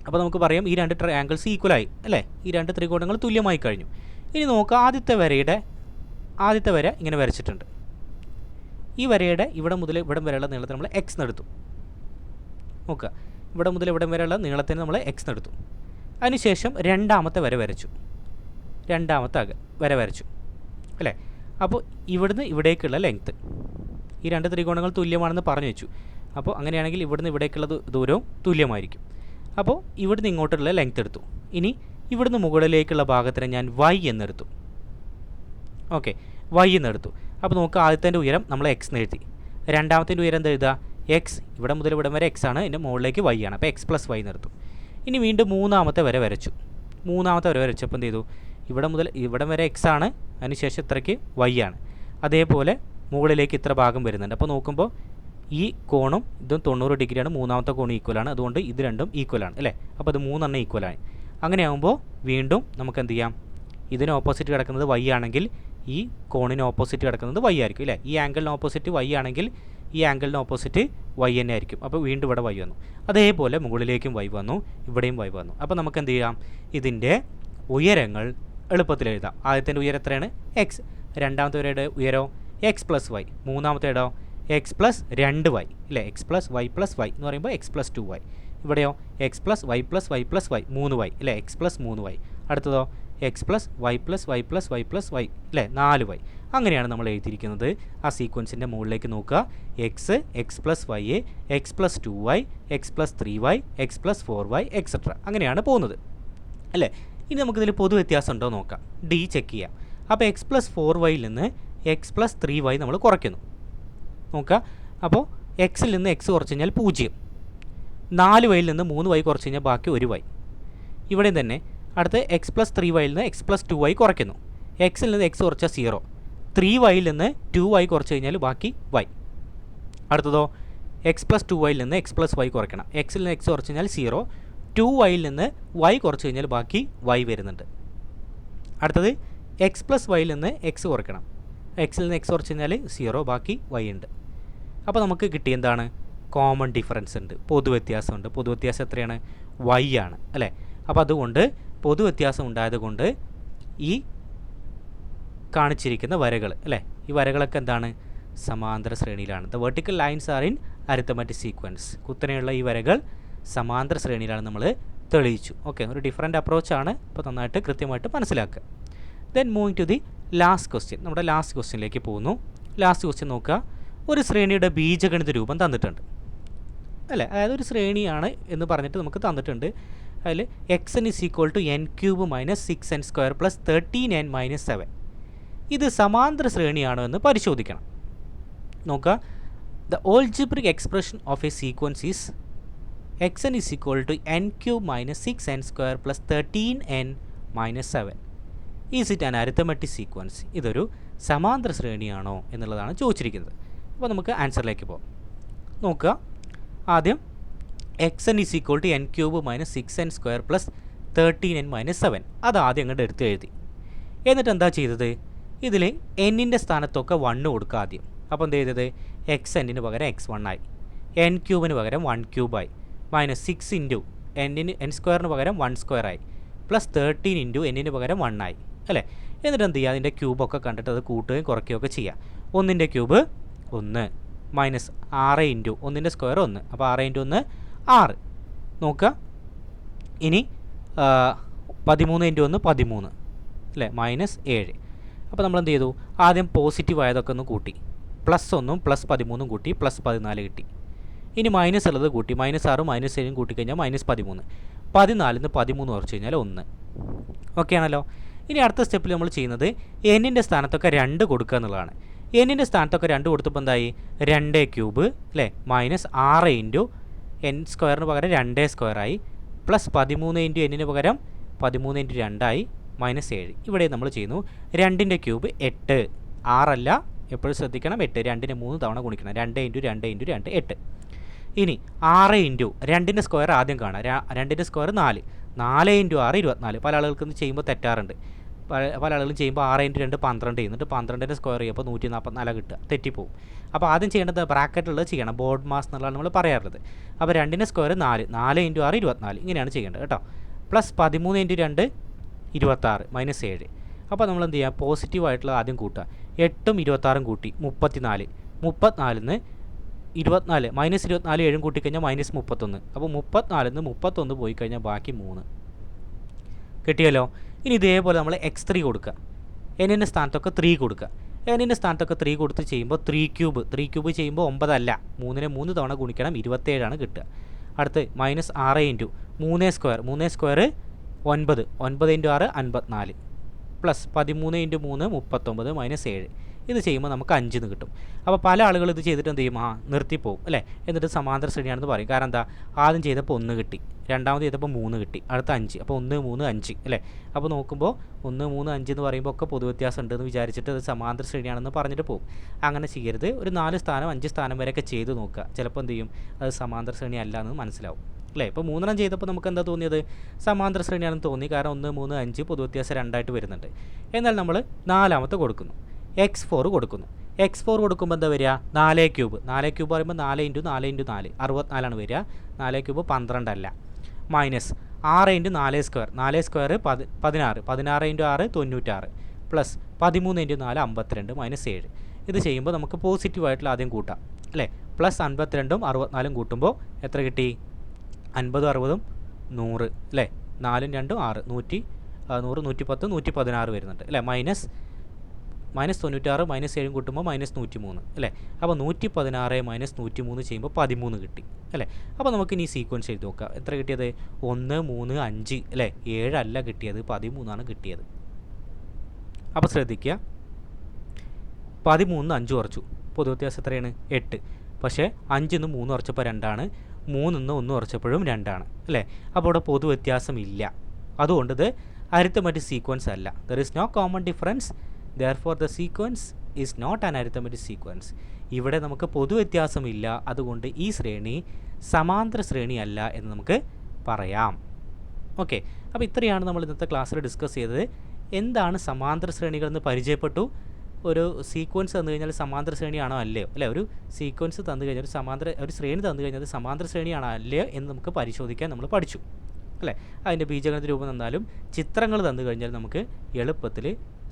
അപ്പോൾ നമുക്ക് പറയാം ഈ 2 ആംഗിൾസ് ഈക്വലായി അല്ലേ, ഈ 2 ത്രികോണങ്ങൾ തുല്യമായി കഴിഞ്ഞു. ഇനി നോക്കുക, ആദ്യത്തെ വര ഇങ്ങനെ വരച്ചിട്ടുണ്ട്. ഈ വരയുടെ ഇവിടെ മുതൽ ഇവിടം വരെയുള്ള നീളത്തെ നമ്മൾ എക്സ് എടുത്തു. നോക്കുക, ഇവിടെ മുതൽ ഇവിടം വരെയുള്ള നീളത്തിന് നമ്മൾ എക്സ് എടുത്തു. അതിനുശേഷം 2ാമത്തെ വര വരച്ചു, 2ാമത്തെ വര വരച്ചു അല്ലേ. അപ്പോൾ ഇവിടുന്ന് ഇവിടേക്കുള്ള ലെങ്ത്ത്, ഈ 2 ത്രികോണങ്ങൾ തുല്യമാണെന്ന് പറഞ്ഞു വെച്ചു. അപ്പോൾ അങ്ങനെയാണെങ്കിൽ ഇവിടുന്ന് ഇവിടേക്കുള്ള ദൂരവും തുല്യമായിരിക്കും. അപ്പോൾ ഇവിടുന്ന് ഇങ്ങോട്ടുള്ള ലെങ്ത്ത് എടുത്തു. ഇനി ഇവിടുന്ന് മുകളിലേക്കുള്ള ഭാഗത്തിന് ഞാൻ y എന്നെടുത്തു. ഓക്കെ, y എന്നെടുത്തു. അപ്പോൾ നോക്കുക, ആദ്യത്തെ ഉയരം നമ്മൾ x എന്ന് എഴുതി. 2ാമത്തെ ഉയരം എന്താ എഴുതുക? x, ഇവിടെ മുതൽ ഇവിടം വരെ x ആണ്, ഇതിൻ്റെ മുകളിലേക്ക് y ആണ്. അപ്പോൾ x + y എന്നെടുത്തു. ഇനി വീണ്ടും 3ാമത്തെ വര വരച്ചു. 3ാമത്തെ വര വരച്ചപ്പോൾ എന്ത് ചെയ്തു? ഇവിടെ മുതൽ ഇവിടം വരെ x ആണ്, അതിനുശേഷം ഇത്രയ്ക്ക് y ആണ്. അതേപോലെ മുകളിലേക്ക് ഇത്ര ഭാഗം വരുന്നുണ്ട്. അപ്പോൾ നോക്കുമ്പോൾ ഈ കോണും ഇതും 90 ഡിഗ്രിയാണ്, 3ാമത്തെ കോണും ഈക്വലാണ്. അതുകൊണ്ട് ഇത് രണ്ടും ഈക്വലാണ് അല്ലേ. അപ്പോൾ അത് 3 ഈക്വലാണ്. അങ്ങനെയാകുമ്പോൾ വീണ്ടും നമുക്ക് എന്ത് ചെയ്യാം? ഇതിന് ഓപ്പോസിറ്റ് കിടക്കുന്നത് y ആണെങ്കിൽ ഈ കോണിന് ഓപ്പോസിറ്റ് കിടക്കുന്നത് y ആയിരിക്കും അല്ലേ. ഈ ആംഗിളിന് ഓപ്പോസിറ്റ് y ആണെങ്കിൽ ഈ ആംഗിളിന് ഓപ്പോസിറ്റ് y തന്നെ ആയിരിക്കും. അപ്പോൾ വീണ്ടും ഇവിടെ y വന്നു. അതേപോലെ മുകളിലേക്കും y വന്നു, ഇവിടെയും y വന്നു. അപ്പോൾ നമുക്ക് എന്ത് ചെയ്യാം, ഇതിൻ്റെ ഉയരങ്ങൾ എളുപ്പത്തിൽ എഴുതാം. ആദ്യത്തിൻ്റെ ഉയരം എത്രയാണ്? എക്സ്. രണ്ടാമത്തെ ഉയരോ എക്സ് പ്ലസ് വൈ. മൂന്നാമത്തെ ഇടോ എക്സ് പ്ലസ് 2y അല്ലേ. X plus y plus y എന്ന് പറയുമ്പോൾ എക്സ് പ്ലസ് 2y. ഇവിടെയോ x plus y plus y plus y 3y അല്ലേ. X plus 3y. അടുത്തതോ x plus y plus y plus y plus y അല്ലേ 4y. അങ്ങനെയാണ് നമ്മൾ എഴുതിയിരിക്കുന്നത്. ആ സീക്വൻസിൻ്റെ മുകളിലേക്ക് നോക്കുക. X, x plus y, x plus 2y, x plus 3y, x plus 4y etcetera. അങ്ങനെയാണ് പോകുന്നത് അല്ലേ. ഇനി നമുക്കിതിൽ പൊതു വ്യത്യാസം ഉണ്ടോ നോക്കാം. ഡി ചെക്ക് ചെയ്യാം. അപ്പോൾ എക്സ് പ്ലസ് 4yയിൽ നിന്ന് എക്സ് പ്ലസ് 3y നമ്മൾ കുറയ്ക്കുന്നു. നോക്കുക. അപ്പോൾ എക്സിൽ നിന്ന് എക്സ് കുറച്ച് കഴിഞ്ഞാൽ 0. 4yയിൽ നിന്ന് 3y കുറച്ച് കഴിഞ്ഞാൽ ബാക്കി 1y. ഇവിടെയും തന്നെ അടുത്ത് എക്സ് പ്ലസ് 3yയിൽ നിന്ന് എക്സ് പ്ലസ് 2y കുറയ്ക്കുന്നു. എക്സിൽ നിന്ന് എക്സ് കുറച്ചാൽ 0. 3yയിൽ നിന്ന് 2y കുറച്ച് കഴിഞ്ഞാൽ ബാക്കി y. അടുത്തതോ എക്സ് പ്ലസ് 2yയിൽ നിന്ന് എക്സ് പ്ലസ് y കുറയ്ക്കണം. എക്സിൽ നിന്ന് എക്സ് കുറച്ച് കഴിഞ്ഞാൽ 0. 2yയിൽ നിന്ന് y കുറച്ച് കഴിഞ്ഞാൽ ബാക്കി y വരുന്നുണ്ട്. അടുത്തത് എക്സ് പ്ലസ് വൈയിൽ നിന്ന് എക്സ് കുറയ്ക്കണം. എക്സിൽ നിന്ന് എക്സ് കുറച്ച് കഴിഞ്ഞാൽ 0, ബാക്കി y ഉണ്ട്. അപ്പോൾ നമുക്ക് കിട്ടിയ എന്താണ്? കോമൺ ഡിഫറൻസ് ഉണ്ട്, പൊതുവ്യത്യാസമുണ്ട്. പൊതുവ്യത്യാസം എത്രയാണ്? y ആണ് അല്ലേ. അപ്പോൾ അതുകൊണ്ട് പൊതുവ്യത്യാസം ഉണ്ടായതുകൊണ്ട് ഈ കാണിച്ചിരിക്കുന്ന വരകൾ അല്ലേ, ഈ വരകളൊക്കെ എന്താണ്? സമാന്തര ശ്രേണിയിലാണ്. The vertical lines are in arithmetic sequence. കുത്തനെയുള്ള ഈ വരകൾ സമാന്തര ശ്രേണിയിലാണ് നമ്മൾ തെളിയിച്ചു. ഓക്കെ, ഒരു ഡിഫറെൻ്റ് അപ്രോച്ചാണ്. ഇപ്പോൾ നന്നായിട്ട് കൃത്യമായിട്ട് മനസ്സിലാക്കുക. Then moving to the last question. നമ്മുടെ ലാസ്റ്റ് ക്വസ്റ്റ്യനിലേക്ക് പോകുന്നു. ലാസ്റ്റ് ക്വസ്റ്റ്യൻ നോക്കുക. ഒരു ശ്രേണിയുടെ ബീജഗണിത രൂപം തന്നിട്ടുണ്ട് അല്ലേ. അതായത് ഒരു ശ്രേണിയാണ് എന്ന് പറഞ്ഞിട്ട് നമുക്ക് തന്നിട്ടുണ്ട്. അതിൽ x is equal to n cube minus 6n² plus 13n minus 7. ഇത് സമാന്തര ശ്രേണിയാണോ എന്ന് പരിശോധിക്കണം. നോക്കുക. The algebraic expression of a sequence is x is equal to n cube minus 6n² plus 13n minus 7. Is it an arithmetic sequence? ഇതൊരു സമാന്തര ശ്രേണിയാണോ എന്നുള്ളതാണ് ചോദിച്ചിരിക്കുന്നത്. അപ്പോൾ നമുക്ക് ആൻസറിലേക്ക് പോകാം. നോക്കുക. ആദ്യം x n is equal to n cube minus 6n² plus 13n minus 7. അത് ആദ്യം അങ്ങോട്ട് എടുത്ത് എഴുതി. എന്നിട്ട് എന്താ ചെയ്തത്? ഇതിൽ എന്നിൻ്റെ സ്ഥാനത്തൊക്കെ 1 കൊടുക്കുക ആദ്യം. അപ്പോൾ എന്ത് ചെയ്തത്? എക്സ് എന്നിന് പകരം x1 ആയി, n ക്യൂബിന് പകരം 1 ക്യൂബായി, മൈനസ് 6 ഇൻറ്റു n² പകരം 1² ആയി, പ്ലസ് 13 ഇൻറ്റു എന്നിന് പകരം 1 ആയി അല്ലേ. എന്നിട്ട് എന്ത് ചെയ്യുക? അതിൻ്റെ ക്യൂബൊക്കെ കണ്ടിട്ട് അത് കൂട്ടുകയും കുറയ്ക്കുകയൊക്കെ ചെയ്യുക. 1ൻ്റെ ക്യൂബ് 1 മൈനസ് 6 ഇൻറ്റു 1ൻ്റെ സ്ക്വയർ 1. അപ്പോൾ 6 ഇൻറ്റു 1 6. നോക്കുക. ഇനി 13 ഇൻറ്റു 1 13 അല്ലേ, മൈനസ് 7. അപ്പോൾ നമ്മൾ എന്ത് ചെയ്തു? ആദ്യം പോസിറ്റീവ് ആയതൊക്കെ ഒന്ന് കൂട്ടി. പ്ലസ് 1ഉം പ്ലസ് 13ഉം കൂട്ടി പ്ലസ് 14 കിട്ടി. ഇനി മൈനസ് ഉള്ളത് കൂട്ടി. Minus 6 minus 7 കൂട്ടിക്കഴിഞ്ഞാൽ minus 13. 14 നിന്ന് 13 കുറച്ച് കഴിഞ്ഞാൽ 1. ഓക്കെ ആണല്ലോ. ഇനി അടുത്ത സ്റ്റെപ്പിൽ നമ്മൾ ചെയ്യുന്നത് എന്നിൻ്റെ സ്ഥാനത്തൊക്കെ 2 കൊടുക്കുക എന്നുള്ളതാണ്. എന്നിൻ്റെ സ്ഥാനത്തൊക്കെ 2 കൊടുത്തപ്പോൾ എന്തായി? 2 ക്യൂബ് അല്ലേ, മൈനസ് 6 ഇൻറ്റു n² പകരം 2² ആയി, പ്ലസ് 13 ഇൻറ്റു എന്നിന് പകരം 13 ഇൻറ്റു 2 ആയി, മൈനസ് 7. ഇവിടെ നമ്മൾ ചെയ്യുന്നു 2ൻ്റെ ക്യൂബ് 8, 6 അല്ല, എപ്പോഴും ശ്രദ്ധിക്കണം 8. 2നെ 3 തവണ ഗുണിക്കണം. 2 ഇൻറ്റു 2 ഇൻറ്റു 2 8. ഇനി 6 ഇൻറ്റു 2ൻ്റെ സ്ക്വയർ ആദ്യം കാണാം. 2ൻ്റെ സ്ക്വയർ 4, 4 ഇൻറ്റു 6 24. പല ആളുകൾക്ക് ഇത് ചെയ്യുമ്പോൾ തെറ്റാറുണ്ട്. പല ആളുകളും ചെയ്യുമ്പോൾ 6 ഇൻറ്റു 2 12 ചെയ്യുന്നുണ്ട്. 12ൻ്റെ സ്ക്വയർ ചെയ്യുമ്പോൾ 144 കിട്ടുക, തെറ്റിപ്പോവും. അപ്പോൾ ആദ്യം ചെയ്യേണ്ടത് ബ്രാക്കറ്റുള്ളത് ചെയ്യണം. ബോർഡ് മാസ് എന്നുള്ളതാണ് നമ്മൾ പറയാറുള്ളത്. അപ്പോൾ 2ൻ്റെ സ്ക്വയർ 4, 4 ഇൻറ്റു 6 24. ഇങ്ങനെയാണ് ചെയ്യേണ്ടത് കേട്ടോ. Plus 13 into 2 26 minus 7. അപ്പോൾ നമ്മൾ എന്ത് ചെയ്യുക? പോസിറ്റീവായിട്ടുള്ള ആദ്യം കൂട്ടുക. 8ഉം 26ഉം കൂട്ടി 34. 34 24 മൈനസ് 24 7 കൂട്ടിക്കഴിഞ്ഞാൽ മൈനസ് 31. അപ്പോൾ 34 31 പോയി കഴിഞ്ഞാൽ ബാക്കി 3 കിട്ടിയല്ലോ. ഇനി ഇതേപോലെ നമ്മൾ x3 കൊടുക്കുക. എന്നിൻ്റെ സ്ഥാനത്തൊക്കെ 3 കൊടുക്കുക. എന്നിൻ്റെ സ്ഥാനത്തൊക്കെ 3 കൊടുത്ത് ചെയ്യുമ്പോൾ 3 ക്യൂബ് ചെയ്യുമ്പോൾ 9 അല്ല, 3നെ 3 തവണ ഗുണിക്കണം, 27 കിട്ടുക. അടുത്ത് minus 6 into 3² 9, 9 into 6 54, plus 13 into 3 39 minus 7. ഇത് ചെയ്യുമ്പോൾ നമുക്ക് 5 എന്ന് കിട്ടും. അപ്പോൾ പല ആളുകൾ ഇത് ചെയ്തിട്ട് എന്ത് ചെയ്യും? നിർത്തിപ്പോവും അല്ലേ. എന്നിട്ട് സമാന്തര ശ്രേണിയാണെന്ന് പറയും. കാരണം എന്താ? ആദ്യം ചെയ്തപ്പോൾ 1 കിട്ടി, രണ്ടാമത് ചെയ്തപ്പോൾ 3 കിട്ടി, അടുത്ത 5. അപ്പോൾ 1 3 5 അല്ലേ. അപ്പോൾ നോക്കുമ്പോൾ 1 3 5 എന്ന് പറയുമ്പോൾ ഒക്കെ പൊതുവ്യത്യാസം ഉണ്ടെന്ന് വിചാരിച്ചിട്ട് അത് സമാന്തര ശ്രേണിയാണെന്ന് പറഞ്ഞിട്ട് പോകും. അങ്ങനെ ചെയ്യരുത്. ഒരു 4 സ്ഥാനം 5 സ്ഥാനം വരെയൊക്കെ ചെയ്ത് നോക്കുക. ചിലപ്പോൾ എന്ത് ചെയ്യും? അത് സമാന്തര ശ്രേണി അല്ല എന്ന് മനസ്സിലാവും. അല്ലേ? ഇപ്പോൾ 3 ചെയ്തപ്പോൾ നമുക്ക് എന്താ തോന്നിയത്? സമാന്തര ശ്രേണിയാണെന്ന് തോന്നി. കാരണം 1, 3, 5 പൊതുവ്യത്യാസം 2 വരുന്നുണ്ട്. എന്നാൽ നമ്മൾ 4ാമത്തെ കൊടുക്കുന്നു, x4 കൊടുക്കുന്നു. x4 കൊടുക്കുമ്പോൾ എന്താ വരിക? 4 ക്യൂബ്. 4 ക്യൂബ് പറയുമ്പോൾ 4 × 4 × 4 64 വരിക. 4 ക്യൂബ് 12 അല്ല. Minus 6 × 4 square. 4 square 16. 16 × 6 96 plus 13 × 4 52 minus 7. ഇത് ചെയ്യുമ്പോൾ നമുക്ക് പോസിറ്റീവായിട്ടുള്ള ആദ്യം കൂട്ടാം, അല്ലേ? പ്ലസ് 52ഉം 64ഉം കൂട്ടുമ്പോൾ എത്ര കിട്ടി? 50, 60, 100, അല്ലേ? 4ഉം 2ഉം 6, 100, 110, 116 വരുന്നുണ്ട്, അല്ലേ? മൈനസ് 96 മൈനസ് 7 കൂട്ടുമ്പോൾ -103, അല്ലേ? അപ്പോൾ 116 മൈനസ് 103 ചെയ്യുമ്പോൾ 13 കിട്ടി, അല്ലേ? അപ്പോൾ നമുക്ക് ഇനി സീക്വൻസ് എഴുതി നോക്കാം. എത്ര കിട്ടിയത്? 1, 3, 5, അല്ലേ? 7 അല്ല കിട്ടിയത്, 13 കിട്ടിയത്. അപ്പോൾ ശ്രദ്ധിക്കുക, 13 5 കുറച്ചു, പൊതുവ്യത്യാസം എത്രയാണ്? 8. പക്ഷേ 5 3 കുറച്ചപ്പോൾ 2ആണ്, 3 1 കുറച്ചപ്പോഴും 2ആണ്, അല്ലേ? അപ്പോൾ ഇവിടെ പൊതുവ്യത്യാസം ഇല്ല. അതുകൊണ്ട് ഇത് അരിത്തമെറ്റിക് സീക്വൻസ് അല്ല. There is no common difference, therefore the sequence is not an arithmetic sequence. ഇവിടെ നമുക്ക് പൊതുവ്യത്യാസമില്ല, അതുകൊണ്ട് ഈ ശ്രേണി സമാന്തര ശ്രേണിയല്ല എന്ന് നമുക്ക് പറയാം. ഓക്കെ, അപ്പോൾ ഇത്രയാണ് നമ്മൾ ഇന്നത്തെ ക്ലാസ്സിൽ ഡിസ്കസ് ചെയ്തത്. എന്താണ് സമാന്തര ശ്രേണികൾ എന്ന് പരിചയപ്പെട്ടു. ഒരു സീക്വൻസ് തന്നു കഴിഞ്ഞാൽ സമാന്തര ശ്രേണിയാണോ അല്ലയോ, അല്ലേ? ഒരു സീക്വൻസ് തന്നു കഴിഞ്ഞാൽ ഒരു ശ്രേണി തന്നു കഴിഞ്ഞാൽ സമാന്തര ശ്രേണിയാണോ അല്ലയോ എന്ന് നമുക്ക് പരിശോധിക്കാൻ നമ്മൾ പഠിച്ചു, അല്ലേ? അതിൻ്റെ ബീജഗണിത രൂപം തന്നാലും ചിത്രങ്ങൾ തന്നു കഴിഞ്ഞാൽ നമുക്ക് എളുപ്പത്തിൽ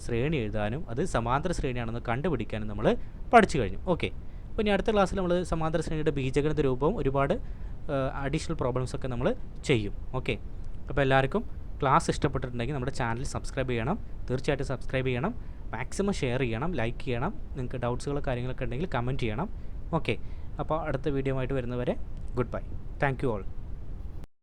ശ്രേണി എഴുതാനും അത് സമാന്തര ശ്രേണിയാണെന്ന് കണ്ടുപിടിക്കാനും നമ്മൾ പഠിച്ചു കഴിഞ്ഞു. ഓക്കെ, അപ്പോൾ ഇനി അടുത്ത ക്ലാസ്സിൽ നമ്മൾ സമാന്തര ശ്രേണിയുടെ ബീജഗണിത രൂപവും ഒരുപാട് അഡീഷണൽ പ്രോബ്ലംസൊക്കെ നമ്മൾ ചെയ്യും. ഓക്കെ, അപ്പോൾ എല്ലാവർക്കും ക്ലാസ് ഇഷ്ടപ്പെട്ടിട്ടുണ്ടെങ്കിൽ നമ്മുടെ ചാനൽ സബ്സ്ക്രൈബ് ചെയ്യണം, തീർച്ചയായിട്ടും സബ്സ്ക്രൈബ് ചെയ്യണം, മാക്സിമം ഷെയർ ചെയ്യണം, ലൈക്ക് ചെയ്യണം. നിങ്ങൾക്ക് ഡൗട്ട്സുകളോ കാര്യങ്ങളൊക്കെ ഉണ്ടെങ്കിൽ കമൻറ്റ് ചെയ്യണം. ഓക്കെ, അപ്പോൾ അടുത്ത വീഡിയോ ആയിട്ട് വരുന്നവരെ good bye. Thank you all.